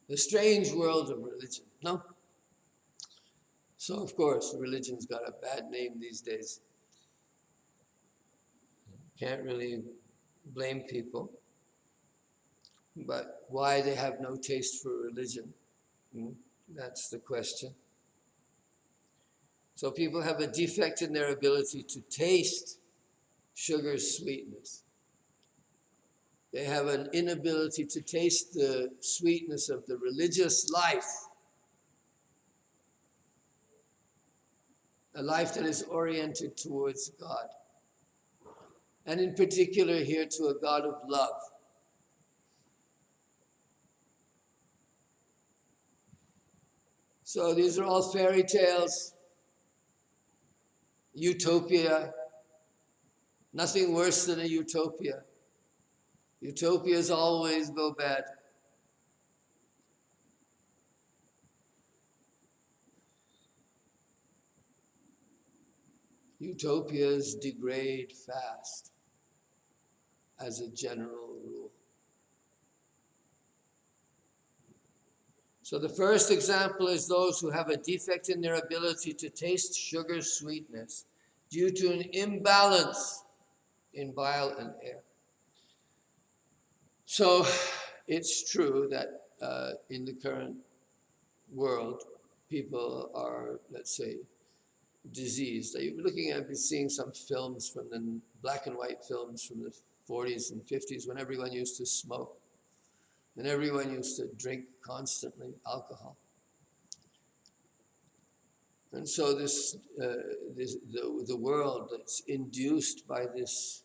The strange world of religion, no? So of course religion's got a bad name these days. Can't really blame people. But why they have no taste for religion? That's the question. So people have a defect in their ability to taste sugar's sweetness. They have an inability to taste the sweetness of the religious life. A life that is oriented towards God. And in particular here to a God of love. So these are all fairy tales, utopia, nothing worse than a utopia. Utopias always go bad. Utopias degrade fast, as a general rule. So the first example is those who have a defect in their ability to taste sugar's sweetness due to an imbalance in bile and air. So it's true that in the current world, people are, let's say, diseased. You're looking at, seeing some films from the black and white films from the 40s and 50s when everyone used to smoke and everyone used to drink constantly alcohol. And so the world that's induced by this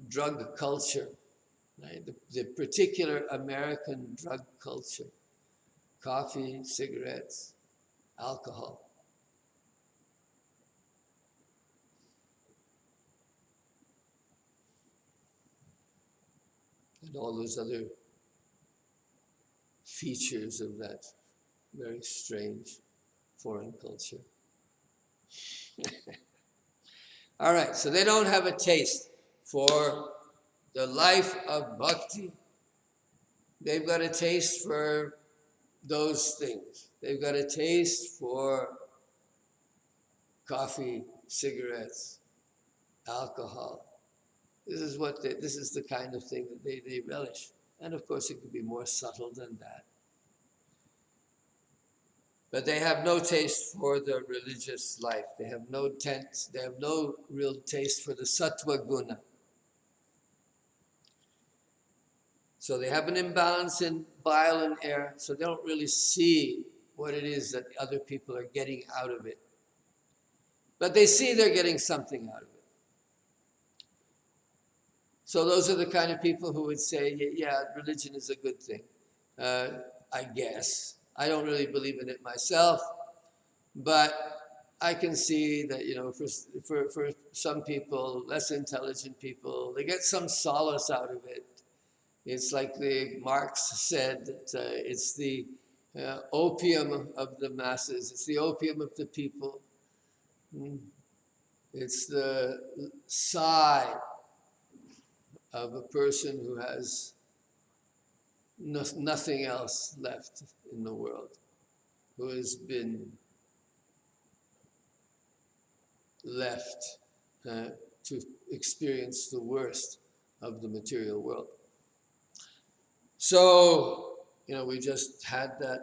drug culture, right? The particular American drug culture, coffee, cigarettes, alcohol. And all those other features of that very strange foreign culture. All right, so they don't have a taste for the life of bhakti. They've got a taste for those things. They've got a taste for coffee, cigarettes, alcohol. This is the kind of thing that they relish. And of course it could be more subtle than that. But they have no taste for the religious life. They have no real taste for the sattva guna. So they have an imbalance in bile and air, so they don't really see what it is that other people are getting out of it. But they see they're getting something out of it. So those are the kind of people who would say, yeah, religion is a good thing, I guess. I don't really believe in it myself, but I can see that, for some people, less intelligent people, they get some solace out of it. It's like Marx said that it's the opium of the masses. It's the opium of the people. It's the sigh of a person who has nothing else left in the world, who has been left to experience the worst of the material world. So, we just had that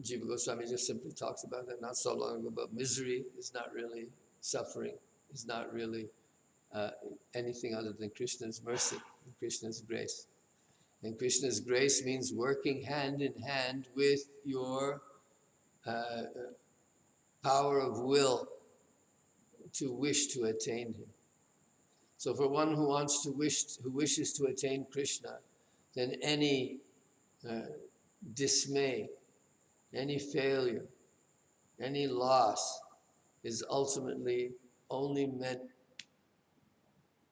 Jiva Goswami just simply talks about that not so long ago, about misery is not really suffering, is not really anything other than Krishna's mercy and Krishna's grace. And Krishna's grace means working hand in hand with your power of will to wish to attain Him. So for one who wishes to attain Krishna, then any dismay, any failure, any loss is ultimately only meant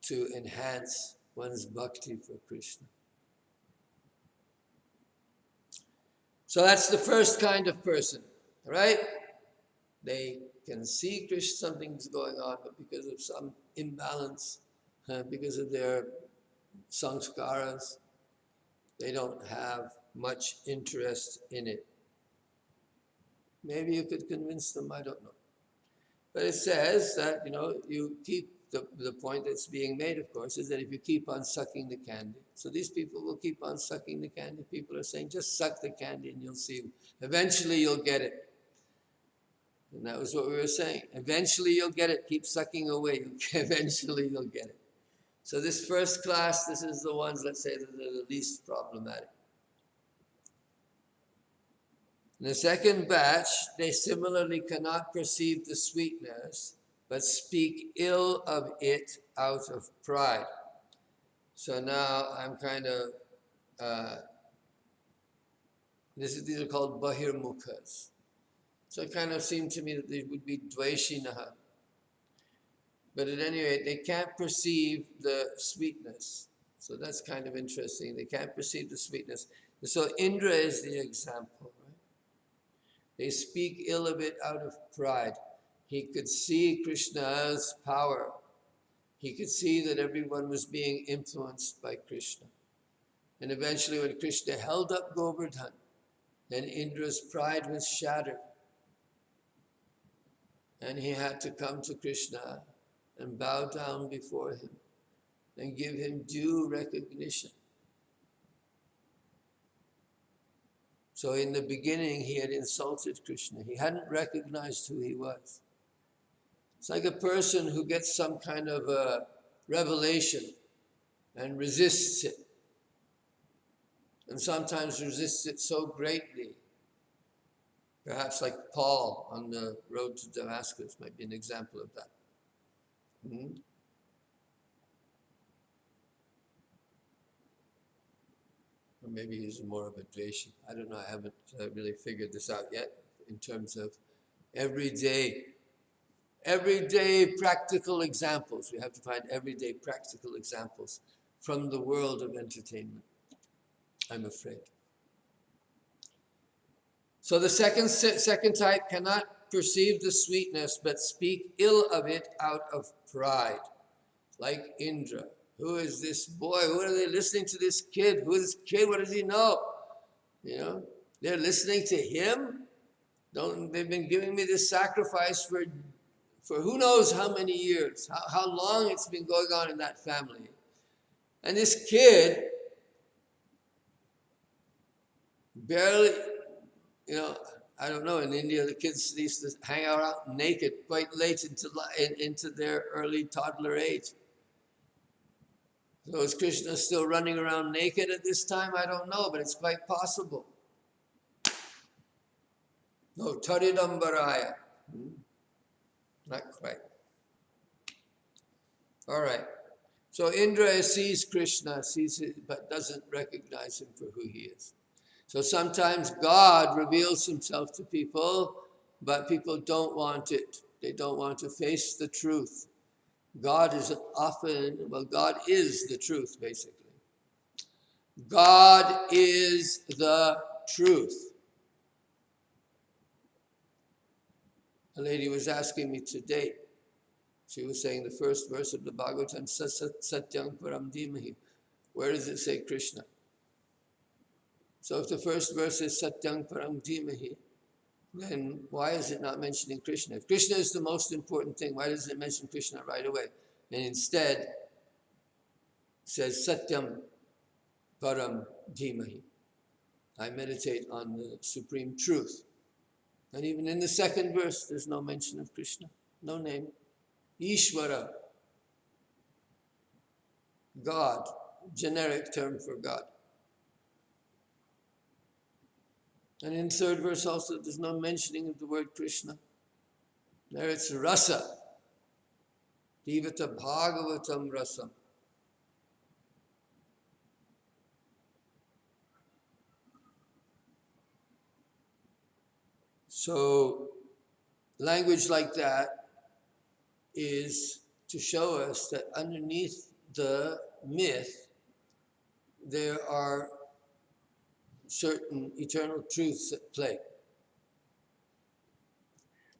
to enhance one's bhakti for Krishna. So that's the first kind of person, right? They can see Krishna, something's going on, but because of some imbalance, because of their sanskaras, they don't have much interest in it. Maybe you could convince them, I don't know. But it says that, you keep, the point that's being made, of course, is that if you keep on sucking the candy, so these people will keep on sucking the candy. People are saying, just suck the candy and you'll see. Eventually you'll get it. And that was what we were saying. Eventually you'll get it. Keep sucking away. Eventually you'll get it. So this first class, this is the ones, let's say, that are the least problematic. In the second batch, they similarly cannot perceive the sweetness, but speak ill of it out of pride. So now I'm kind of, these are called bahirmukhas. So it kind of seemed to me that they would be dvaishinaha. But at any rate, they can't perceive the sweetness. So that's kind of interesting. They can't perceive the sweetness. So Indra is the example, right? They speak ill of it out of pride. He could see Krishna's power. He could see that everyone was being influenced by Krishna. And eventually when Krishna held up Govardhan, then Indra's pride was shattered. And he had to come to Krishna and bow down before him and give him due recognition. So in the beginning, he had insulted Krishna. He hadn't recognized who he was. It's like a person who gets some kind of a revelation and resists it. And sometimes resists it so greatly. Perhaps like Paul on the road to Damascus might be an example of that. Or maybe he's more of a Dveshi. I don't know, I haven't really figured this out yet in terms of everyday practical examples. We have to find everyday practical examples from the world of entertainment, I'm afraid. So the second type cannot perceive the sweetness, but speak ill of it out of pride. Like Indra. Who is this boy? Who are they listening to this kid? Who is this kid? What does he know? You know, they're listening to him. They've been giving me this sacrifice for who knows how many years, how long it's been going on in that family. And this kid barely, you know, I don't know, in India the kids used to hang out naked quite late into their early toddler age. So is Krishna still running around naked at this time? I don't know, but it's quite possible. No, Taridambaraya. Not quite. All right. So Indra sees Krishna, sees it, but doesn't recognize him for who he is. So sometimes God reveals himself to people, but people don't want it. They don't want to face the truth. God is the truth, basically. God is the truth. A lady was asking me today, she was saying the first verse of the Bhagavatam, Satyam Param Dhimahi. Where does it say Krishna? So if the first verse is Satyam Param Dhimahi, then why is it not mentioning Krishna? If Krishna is the most important thing, why doesn't it mention Krishna right away? And instead, it says Satyam Param Dhimahi. I meditate on the supreme truth. And even in the second verse, there's no mention of Krishna, no name. Ishvara, God, generic term for God. And in third verse also, there's no mentioning of the word Krishna. There it's rasa. Divata bhagavatam rasam. So, language like that is to show us that underneath the myth, there are certain eternal truths at play.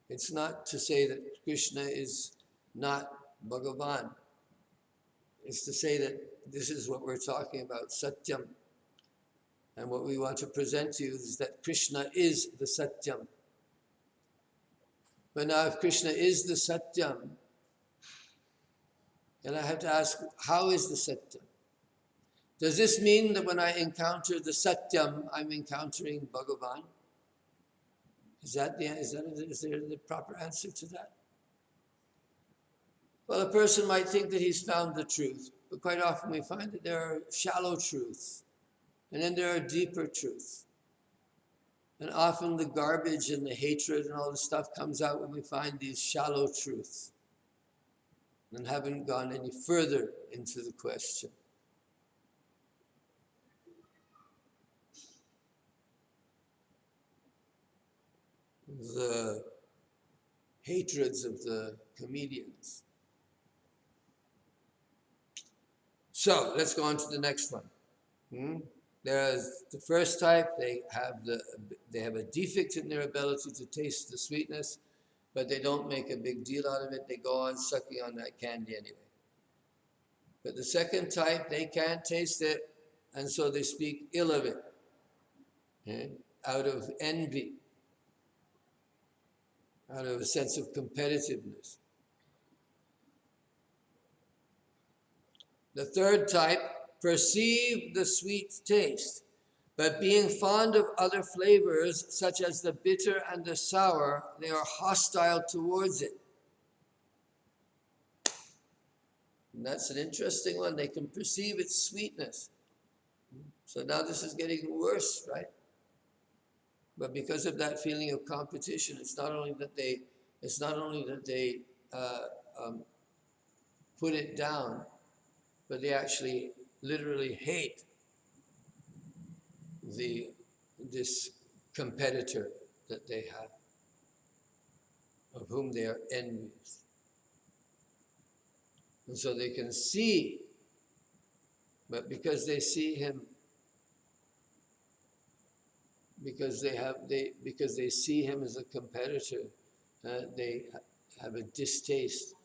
It's not to say that Krishna is not Bhagavan. It's to say that this is what we're talking about, Satyam. And what we want to present to you is that Krishna is the Satyam. But now if Krishna is the Satyam, then I have to ask, how is the Satyam? Does this mean that when I encounter the Satyam, I'm encountering Bhagavan? Is there the proper answer to that? Well, a person might think that he's found the truth, but quite often we find that there are shallow truths, and then there are deeper truths. And often the garbage and the hatred and all the stuff comes out when we find these shallow truths and haven't gone any further into the question. The hatreds of the comedians. So let's go on to the next one. There's the first type. They have a defect in their ability to taste the sweetness, but they don't make a big deal out of it. They go on sucking on that candy anyway. But the second type, they can't taste it, and so they speak ill of it, out of envy, out of a sense of competitiveness. The third type perceive the sweet taste, but being fond of other flavors, such as the bitter and the sour, they are hostile towards it. And that's an interesting one. They can perceive its sweetness. So now this is getting worse, right? But because of that feeling of competition, it's not only that they uh, um, put it down, but they actually literally hate this competitor that they have, of whom they are envious. And so they can see, but because they see him, because they see him as a competitor, they have a distaste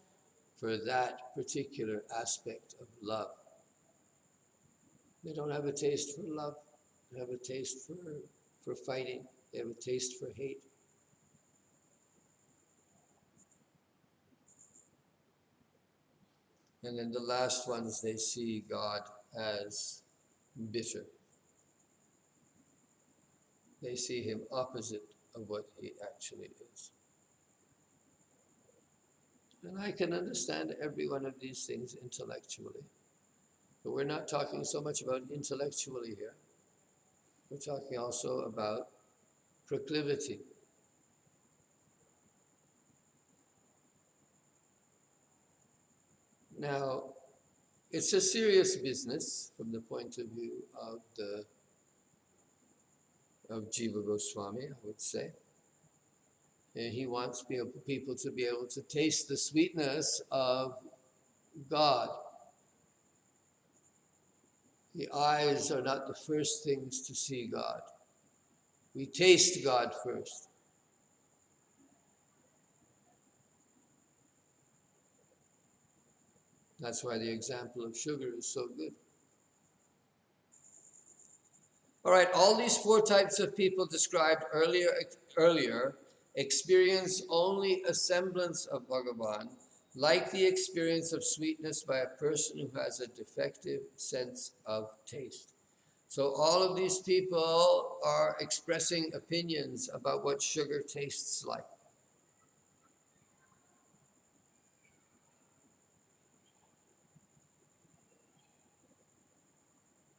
for that particular aspect of love. They don't have a taste for love. They have a taste for fighting. They have a taste for hate. And then the last ones, they see God as bitter. They see him opposite of what he actually is. And I can understand every one of these things intellectually. But we're not talking so much about intellectually here. We're talking also about proclivity. Now, it's a serious business from the point of view of Jiva Goswami, I would say. And he wants people to be able to taste the sweetness of God. The eyes are not the first things to see God. We taste God first. That's why the example of sugar is so good. All right, all these four types of people described earlier experience only a semblance of Bhagavan, like the experience of sweetness by a person who has a defective sense of taste. So all of these people are expressing opinions about what sugar tastes like.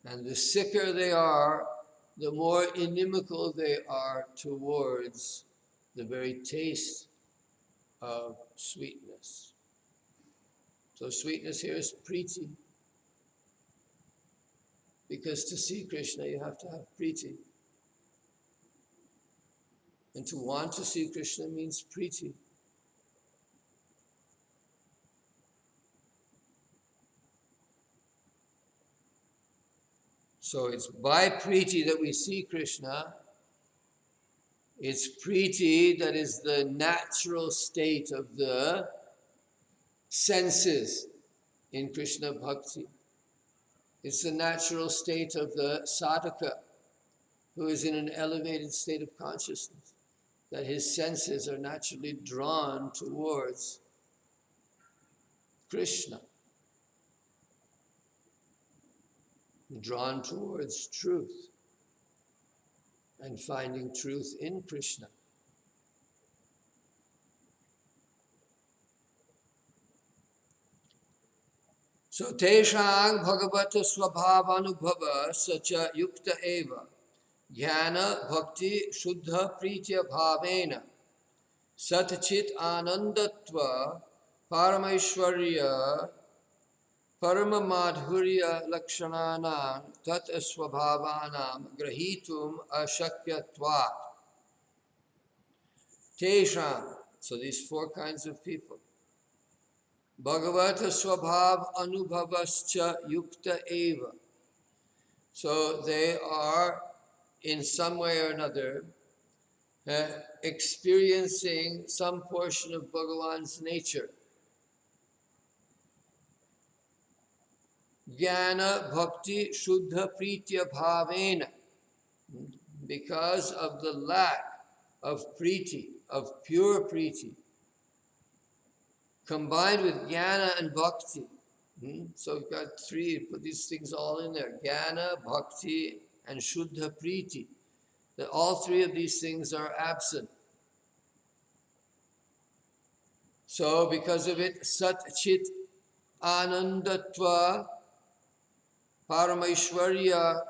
And the sicker they are, the more inimical they are towards the very taste of sweetness. So sweetness here is Priti. Because to see Krishna, you have to have Priti. And to want to see Krishna means Priti. So it's by Priti that we see Krishna. It's Priti that is the natural state of the senses in Krishna Bhakti. It's the natural state of the sadhaka, who is in an elevated state of consciousness, that his senses are naturally drawn towards Krishna, drawn towards truth, and finding truth in Krishna. So teshang bhagavata swabhavanubhava sacha yukta eva jnana bhakti shuddha pritya bhavena satchit anandatva paramaishwarya paramamadhurya lakshananam tat swabhavanam grahitum ashakyatvat. Teshang, so these four kinds of people. Bhagavata swabhav anubhavascha yukta eva. So they are, in some way or another, experiencing some portion of Bhagavan's nature. Jnana bhakti shuddha pritya bhavena. Because of the lack of priti, of pure priti, combined with jnana and bhakti, So we've got three, put these things all in there. Jnana, bhakti, and shuddha priti. That all three of these things are absent. So because of it, sat chit anandatva paramaishwarya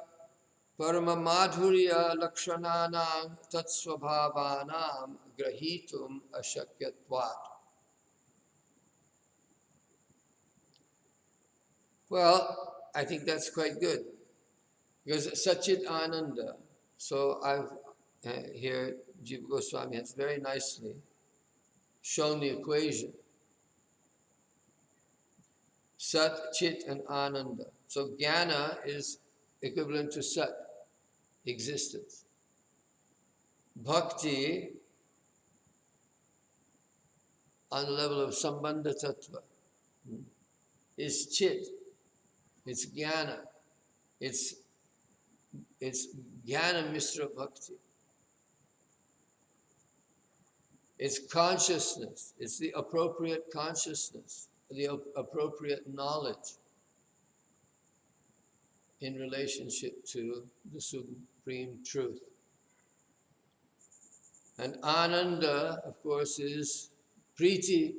paramamadhurya lakshananam tatsvabhavanam grahitum ashakyatvat. Well, I think that's quite good. Because Satchit Ananda, so I've here Jiva Goswami has very nicely shown the equation. Sat, Chit, and Ananda. So Jnana is equivalent to Sat, existence. Bhakti, on the level of Sambandha Tattva, is Chit, it's Jnana, it's Jnana Misra Bhakti. It's consciousness, it's the appropriate consciousness, the appropriate knowledge in relationship to the supreme truth. And Ananda, of course, is Priti,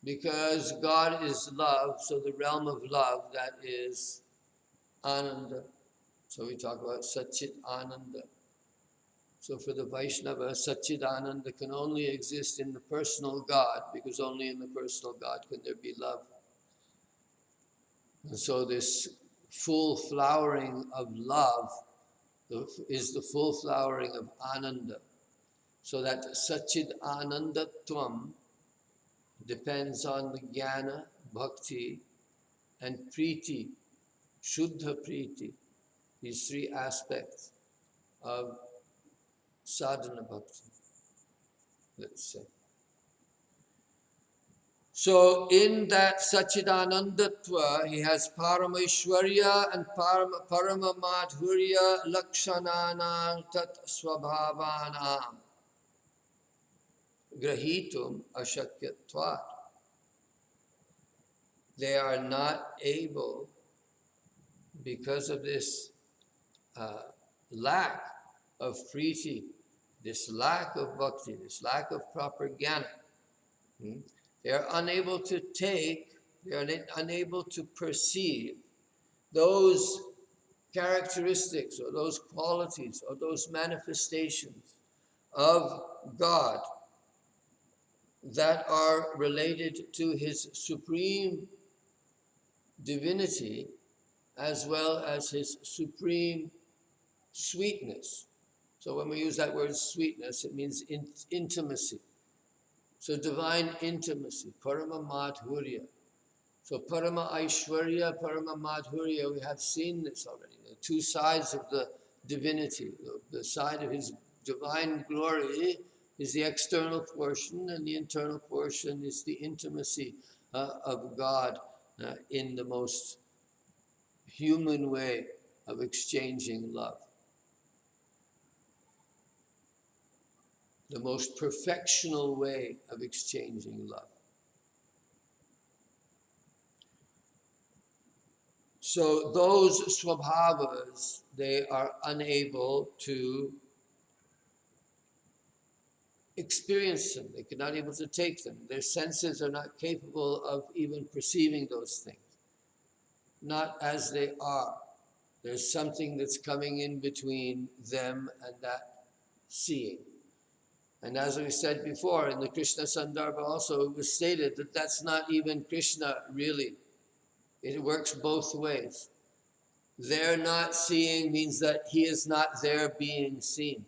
because God is love, so the realm of love, that is Ananda. So we talk about Satchit Ananda. So for the Vaishnava, Satchit Ananda can only exist in the personal God, because only in the personal God can there be love. And so this full flowering of love is the full flowering of Ananda. So that Satchit Anandatvam depends on the Jnana, Bhakti, and Priti, Shuddha Priti, these three aspects of sadhana bhakti, let's say. So in that Satchidanandatva, he has Parameshwarya and Paramamadhurya Lakshananam Tat Swabhavanam Grahitum Ashakyatvat. They are not able, because of this lack of priti, this lack of bhakti, this lack of proper jnana, they are unable to take, they are unable to perceive those characteristics or those qualities or those manifestations of God that are related to his supreme divinity as well as his supreme sweetness. So when we use that word sweetness, it means intimacy. So divine intimacy, Parama Madhurya. So Parama Aishwarya, Parama Madhurya, we have seen this already. The two sides of the divinity. The side of his divine glory is the external portion, and the internal portion is the intimacy of God in the most human way of exchanging love. The most perfectional way of exchanging love. So those swabhavas, they are unable to experience them. They are not able to take them. Their senses are not capable of even perceiving those things. Not as they are. There's something that's coming in between them and that seeing. And as we said before, in the Krishna Sndarbha also, it was stated that that's not even Krishna really. It works both ways. Their not seeing means that he is not there being seen.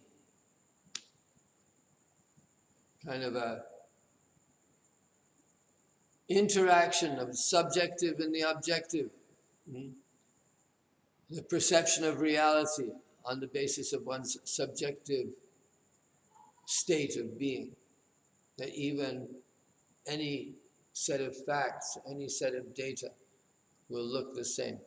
Kind of a interaction of subjective and the objective. The perception of reality on the basis of one's subjective state of being. That even any set of facts, any set of data will look the same.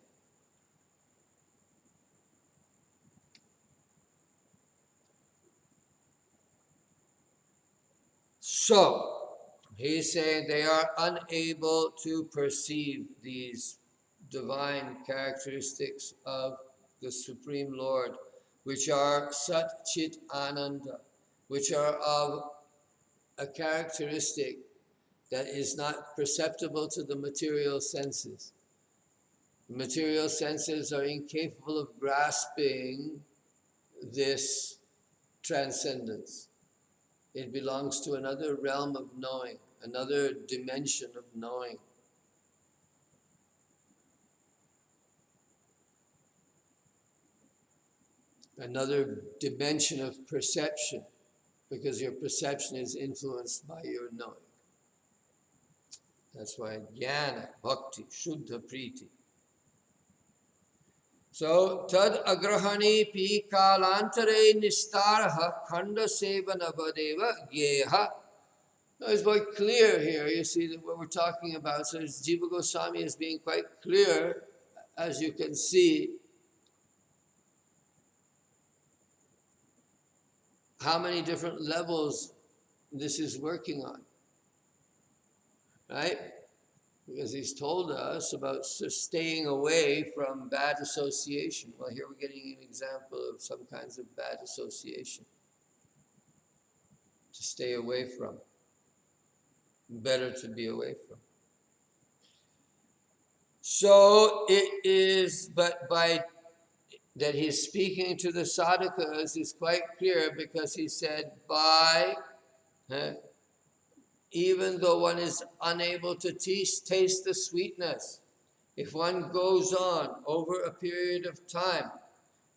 So, He's saying they are unable to perceive these divine characteristics of the Supreme Lord, which are Sat Chit Ananda, which are of a characteristic that is not perceptible to the material senses. The material senses are incapable of grasping this transcendence. It belongs to another realm of knowing, another dimension of knowing. Another dimension of perception, because your perception is influenced by your knowing. That's why jnana, bhakti, shuddha, priti. So, tad agrahani pi kalantare nistarha khanda sevanavadeva gyeha. Now, it's very clear here. You see that what we're talking about. So, Jiva Goswami is being quite clear, as you can see, how many different levels this is working on, right? Because he's told us about staying away from bad association. Well, here we're getting an example of some kinds of bad association to stay away from. Better to be away from. So it is, but by that he's speaking to the sadhakas is quite clear, because he said, even though one is unable to taste the sweetness, if one goes on over a period of time,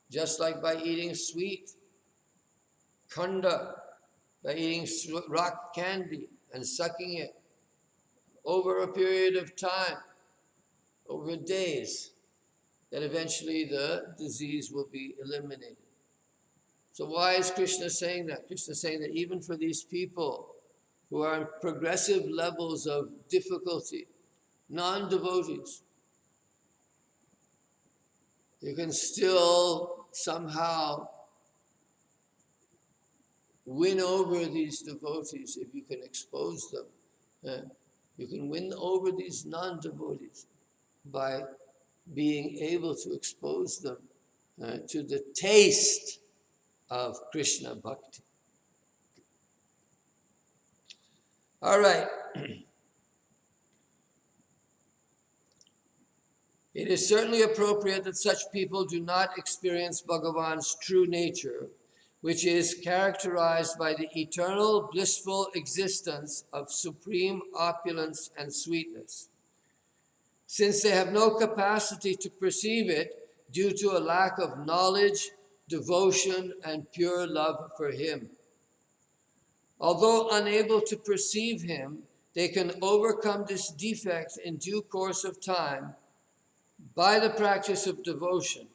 just like by eating sweet khanda, by eating rock candy and sucking it over a period of time, over days, that eventually the disease will be eliminated. So why is Krishna saying that? Krishna is saying that even for these people who are in progressive levels of difficulty, non-devotees, you can still somehow win over these devotees if you can expose them. You can win over these non-devotees by being able to expose them to the taste of Krishna bhakti. All right. It is certainly appropriate that such people do not experience Bhagavan's true nature, which is characterized by the eternal blissful existence of supreme opulence and sweetness, since they have no capacity to perceive it due to a lack of knowledge, devotion, and pure love for him. Although unable to perceive him, they can overcome this defect in due course of time by the practice of devotion,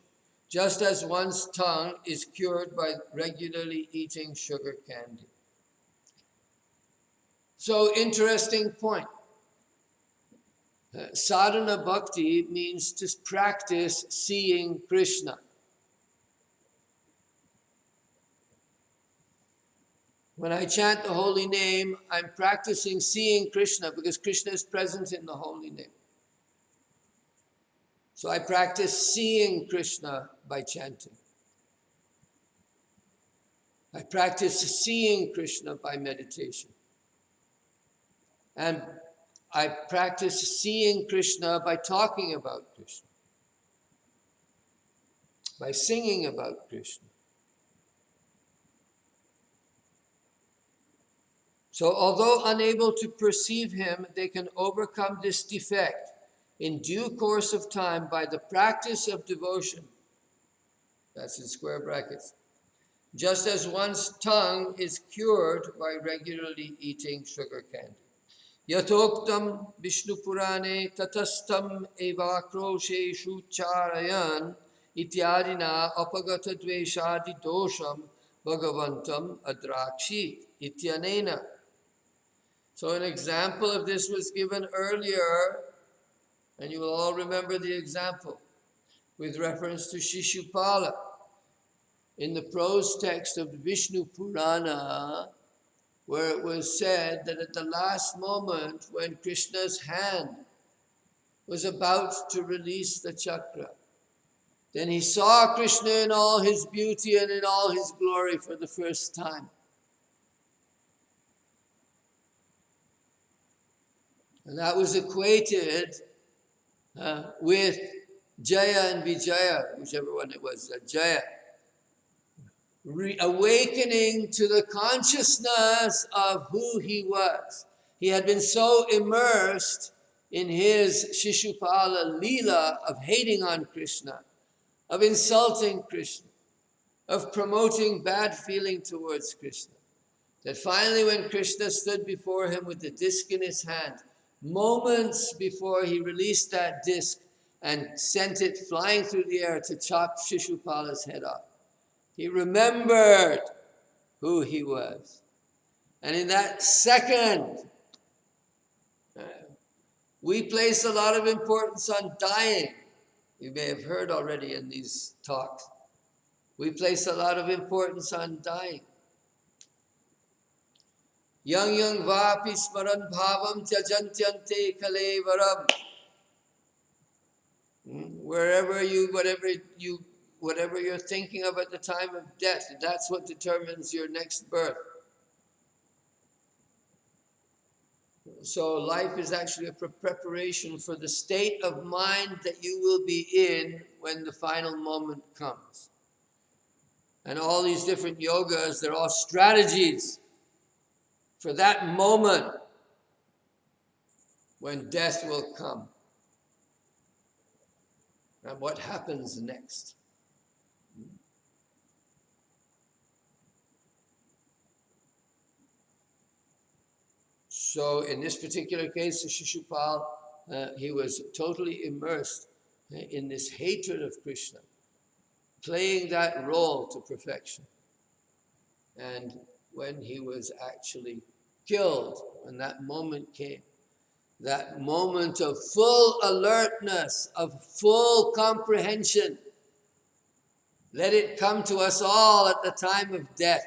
just as one's tongue is cured by regularly eating sugar candy. So, interesting point. Sadhana bhakti means to practice seeing Krishna. When I chant the holy name, I'm practicing seeing Krishna, because Krishna is present in the holy name. So I practice seeing Krishna by chanting. I practice seeing Krishna by meditation. And I practice seeing Krishna by talking about Krishna, by singing about Krishna. So although unable to perceive him, they can overcome this defect in due course of time by the practice of devotion. That's in square brackets. Just as one's tongue is cured by regularly eating sugar candy. Yatoktam Vishnu Purane tatastam evakroshe charayan ityadina apagata dveshadi dosham bhagavantam adrakshit ityanena. So an example of this was given earlier, and you will all remember the example with reference to Shishupala. In the prose text of the Vishnu Purana, where it was said that at the last moment when Krishna's hand was about to release the chakra, then he saw Krishna in all his beauty and in all his glory for the first time. And that was equated with Jaya and Vijaya, whichever one it was, Jaya. Awakening to the consciousness of who he was. He had been so immersed in his Shishupala Leela of hating on Krishna, of insulting Krishna, of promoting bad feeling towards Krishna, that finally when Krishna stood before him with the disc in his hand, moments before he released that disc and sent it flying through the air to chop Shishupala's head off, he remembered who he was. And in that second, we place a lot of importance on dying. You may have heard already in these talks. We place a lot of importance on dying. Yang yang vapi smaran bhavam tyajantyante kalevaram. Whatever you're thinking of at the time of death, that's what determines your next birth. So life is actually a preparation for the state of mind that you will be in when the final moment comes. And all these different yogas, they're all strategies for that moment when death will come. And what happens next? So in this particular case, Shishupal, he was totally immersed in this hatred of Krishna, playing that role to perfection. And when he was actually killed, when that moment came, that moment of full alertness, of full comprehension, let it come to us all at the time of death,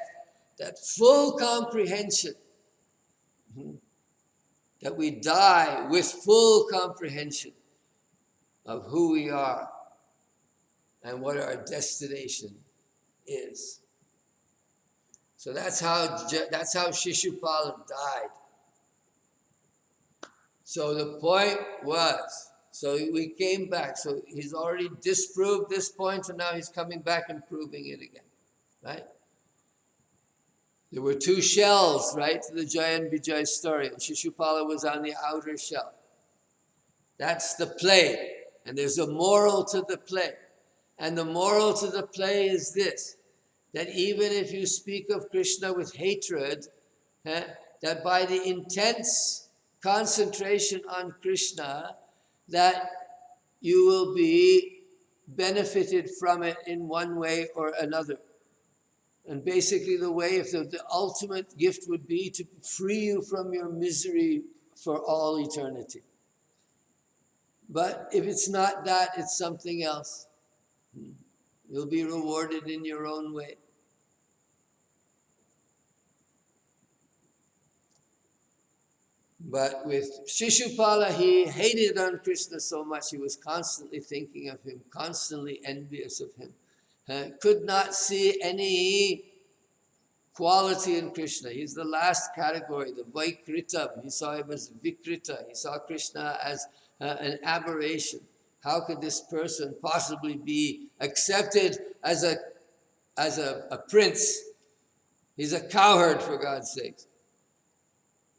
that full comprehension, that we die with full comprehension of who we are and what our destination is. So that's how Shishupala died. So the point was, so we came back. So he's already disproved this point, and now he's coming back and proving it again, right? There were two shells, right, to the Jaya and Vijay story, and Shishupala was on the outer shell. That's the play, and there's a moral to the play. And the moral to the play is this, that even if you speak of Krishna with hatred, that by the intense concentration on Krishna, that you will be benefited from it in one way or another. And basically the way, if the ultimate gift would be to free you from your misery for all eternity. But if it's not that, it's something else. You'll be rewarded in your own way. But with Shishupala, he hated on Krishna so much, he was constantly thinking of him, constantly envious of him. Could not see any quality in Krishna. He's the last category, the Vaikritam. He saw him as Vikrita. He saw Krishna as an aberration. How could this person possibly be accepted as a prince? He's a cowherd, for God's sake.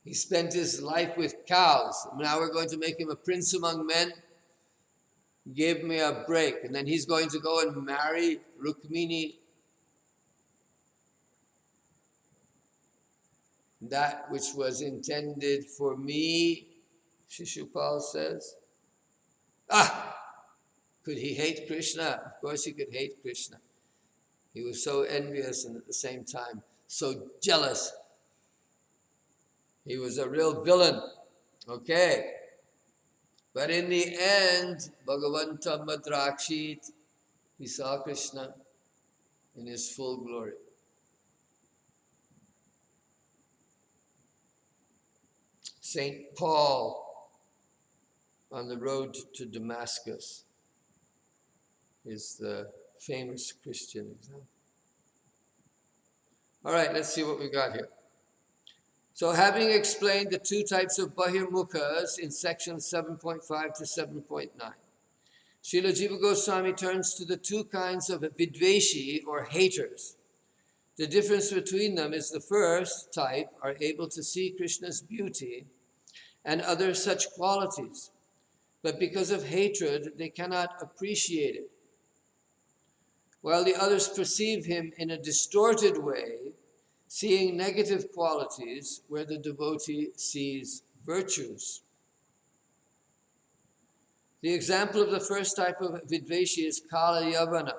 He spent his life with cows. Now we're going to make him a prince among men. Give me a break. And then he's going to go and marry Rukmini. That which was intended for me, Shishupal says. Could he hate Krishna? Of course he could hate Krishna. He was so envious and at the same time so jealous. He was a real villain. Okay. But in the end, Bhagavanta Madrakshit, he saw Krishna in his full glory. Saint Paul on the road to Damascus is the famous Christian example. All right, let's see what we got here. So having explained the two types of Bahirmukhas in sections 7.5 to 7.9, Srila Jiva Goswami turns to the two kinds of Vidveshi or haters. The difference between them is the first type are able to see Krishna's beauty and other such qualities, but because of hatred, they cannot appreciate it. While the others perceive him in a distorted way, seeing negative qualities where the devotee sees virtues. The example of the first type of Vidveshi is Kala Yavana.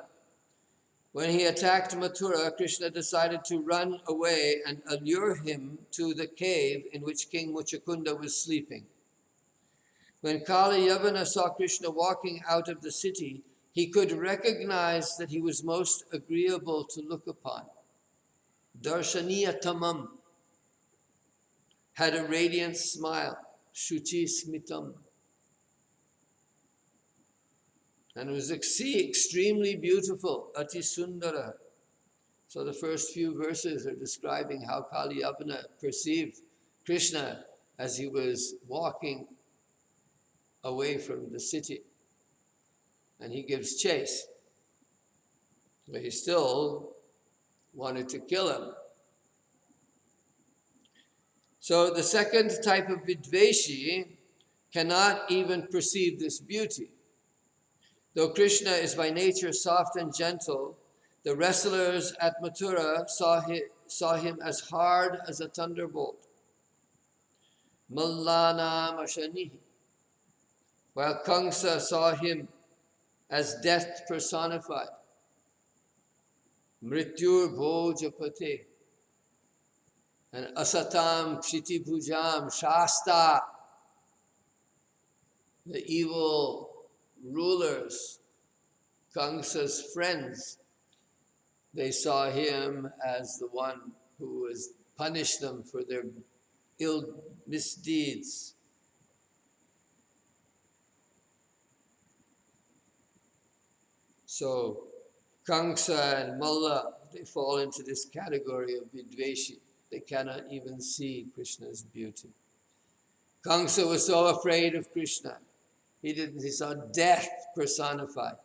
When he attacked Mathura, Krishna decided to run away and allure him to the cave in which King Muchakunda was sleeping. When Kala Yavana saw Krishna walking out of the city, he could recognize that he was most agreeable to look upon. Darshaniya tamam, had a radiant smile, shuchi smitam, and was extremely beautiful, ati sundara. So the first few verses are describing how Kaliyavana perceived Krishna as he was walking away from the city. And he gives chase. But he still wanted to kill him. So the second type of Vidveshi cannot even perceive this beauty. Though Krishna is by nature soft and gentle, the wrestlers at Mathura saw him as hard as a thunderbolt. Mallanam Ashanihi. While Kamsa saw him as death personified. Mrityur Bhojapate. And Asatam Priti Bhujam Shasta. The evil rulers, Kamsa's friends, they saw him as the one who was punished them for their ill misdeeds. So Kamsa and Malla, they fall into this category of Vidveshi. They cannot even see Krishna's beauty. Kamsa was so afraid of Krishna. He saw death personified.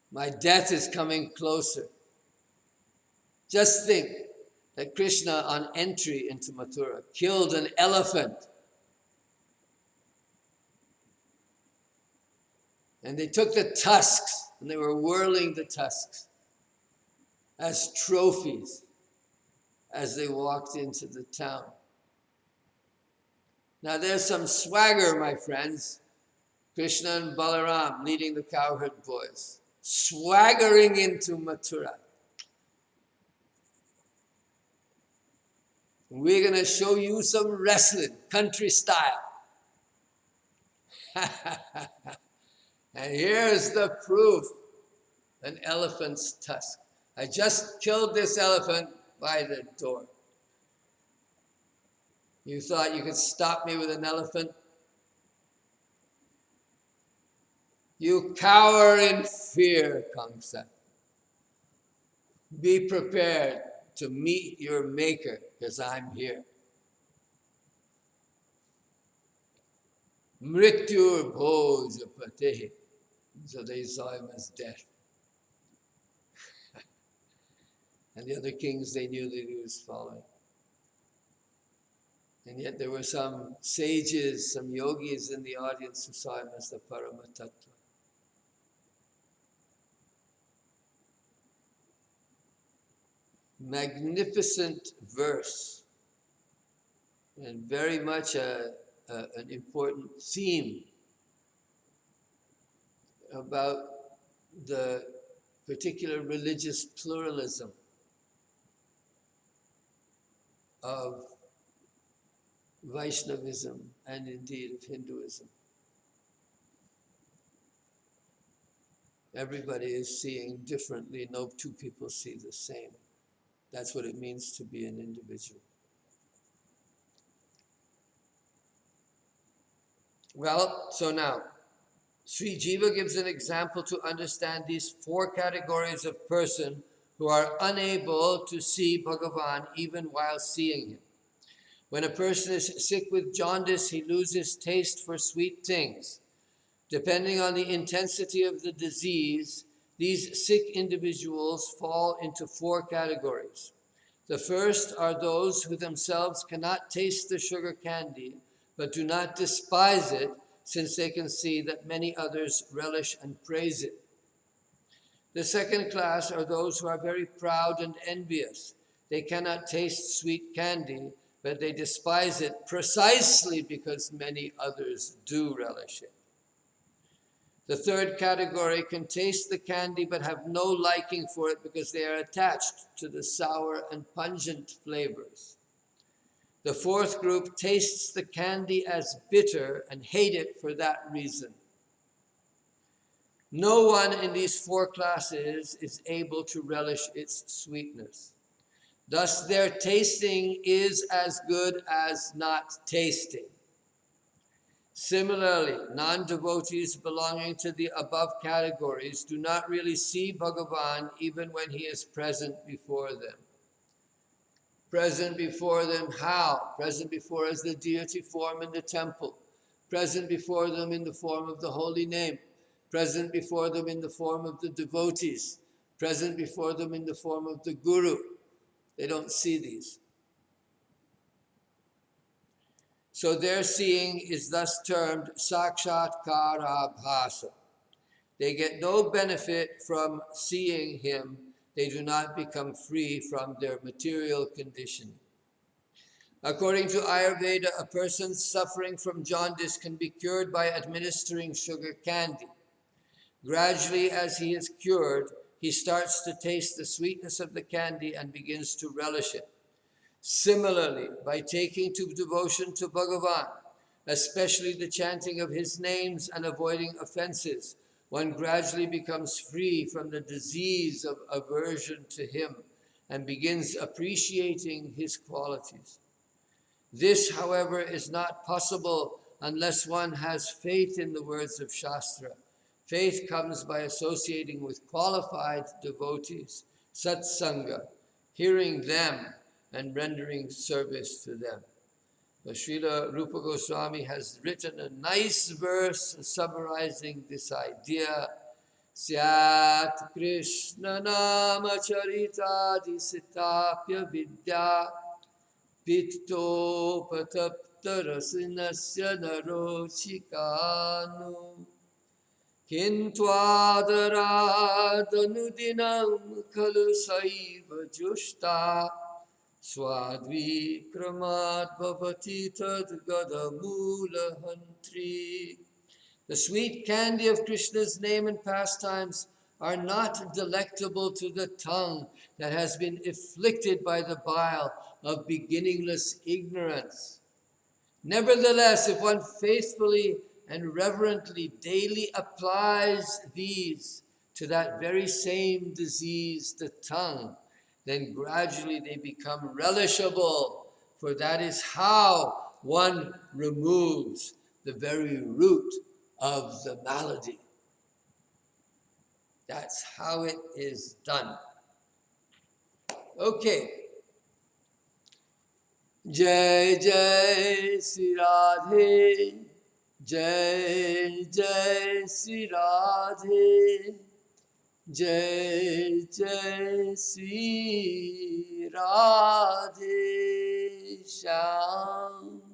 My death is coming closer. Just think that Krishna on entry into Mathura killed an elephant. And they took the tusks and they were whirling the tusks as trophies as they walked into the town. Now there's some swagger, my friends. Krishna and Balaram leading the cowherd boys, swaggering into Mathura. We're going to show you some wrestling, country style. And here's the proof, an elephant's tusk. I just killed this elephant by the door. You thought you could stop me with an elephant? You cower in fear, Kamsa. Be prepared to meet your maker, because I'm here. Mrityur Bhojapate. So they saw him as death. And the other kings, they knew that he was following. And yet there were some sages, some yogis in the audience who saw him as the Paramatattva. Magnificent verse, and very much an important theme about the particular religious pluralism of Vaishnavism and indeed of Hinduism. Everybody is seeing differently. No two people see the same. That's what it means to be an individual. Well, so now, Sri Jiva gives an example to understand these four categories of person who are unable to see Bhagavan even while seeing him. When a person is sick with jaundice, he loses taste for sweet things. Depending on the intensity of the disease, these sick individuals fall into four categories. The first are those who themselves cannot taste the sugar candy, but do not despise it, since they can see that many others relish and praise it. The second class are those who are very proud and envious. They cannot taste sweet candy, but they despise it precisely because many others do relish it. The third category can taste the candy but have no liking for it because they are attached to the sour and pungent flavors. The fourth group tastes the candy as bitter and hate it for that reason. No one in these four classes is able to relish its sweetness. Thus, their tasting is as good as not tasting. Similarly, non-devotees belonging to the above categories do not really see Bhagavan even when he is present before them. Present before them how? Present before as the deity form in the temple. Present before them in the form of the holy name. Present before them in the form of the devotees. Present before them in the form of the Guru. They don't see these. So their seeing is thus termed sakshatkara bhasa. They get no benefit from seeing him. They do not become free from their material condition. According to Ayurveda, a person suffering from jaundice can be cured by administering sugar candy. Gradually, as he is cured, he starts to taste the sweetness of the candy and begins to relish it. Similarly, by taking to devotion to Bhagavan, especially the chanting of his names and avoiding offenses, one gradually becomes free from the disease of aversion to him and begins appreciating his qualities. This, however, is not possible unless one has faith in the words of Shastra. Faith comes by associating with qualified devotees, satsanga, hearing them and rendering service to them. The Srila Rupa Goswami has written a nice verse summarizing this idea. Syat Krishna nama charita disitapya vidya pitto patapta rasinasya narochikanu kintvadarādanudinam khalu saiva jushta Swadvikramat bhavati tad gadamula hantri. The sweet candy of Krishna's name and pastimes are not delectable to the tongue that has been afflicted by the bile of beginningless ignorance. Nevertheless, if one faithfully and reverently daily applies these to that very same disease, the tongue, then gradually they become relishable, for that is how one removes the very root of the malady. That's how it is done. Okay. Jai Jai Sri Radhe, Jai Jai Sri Radhe, Jai Jai Sri Radhe Shyam.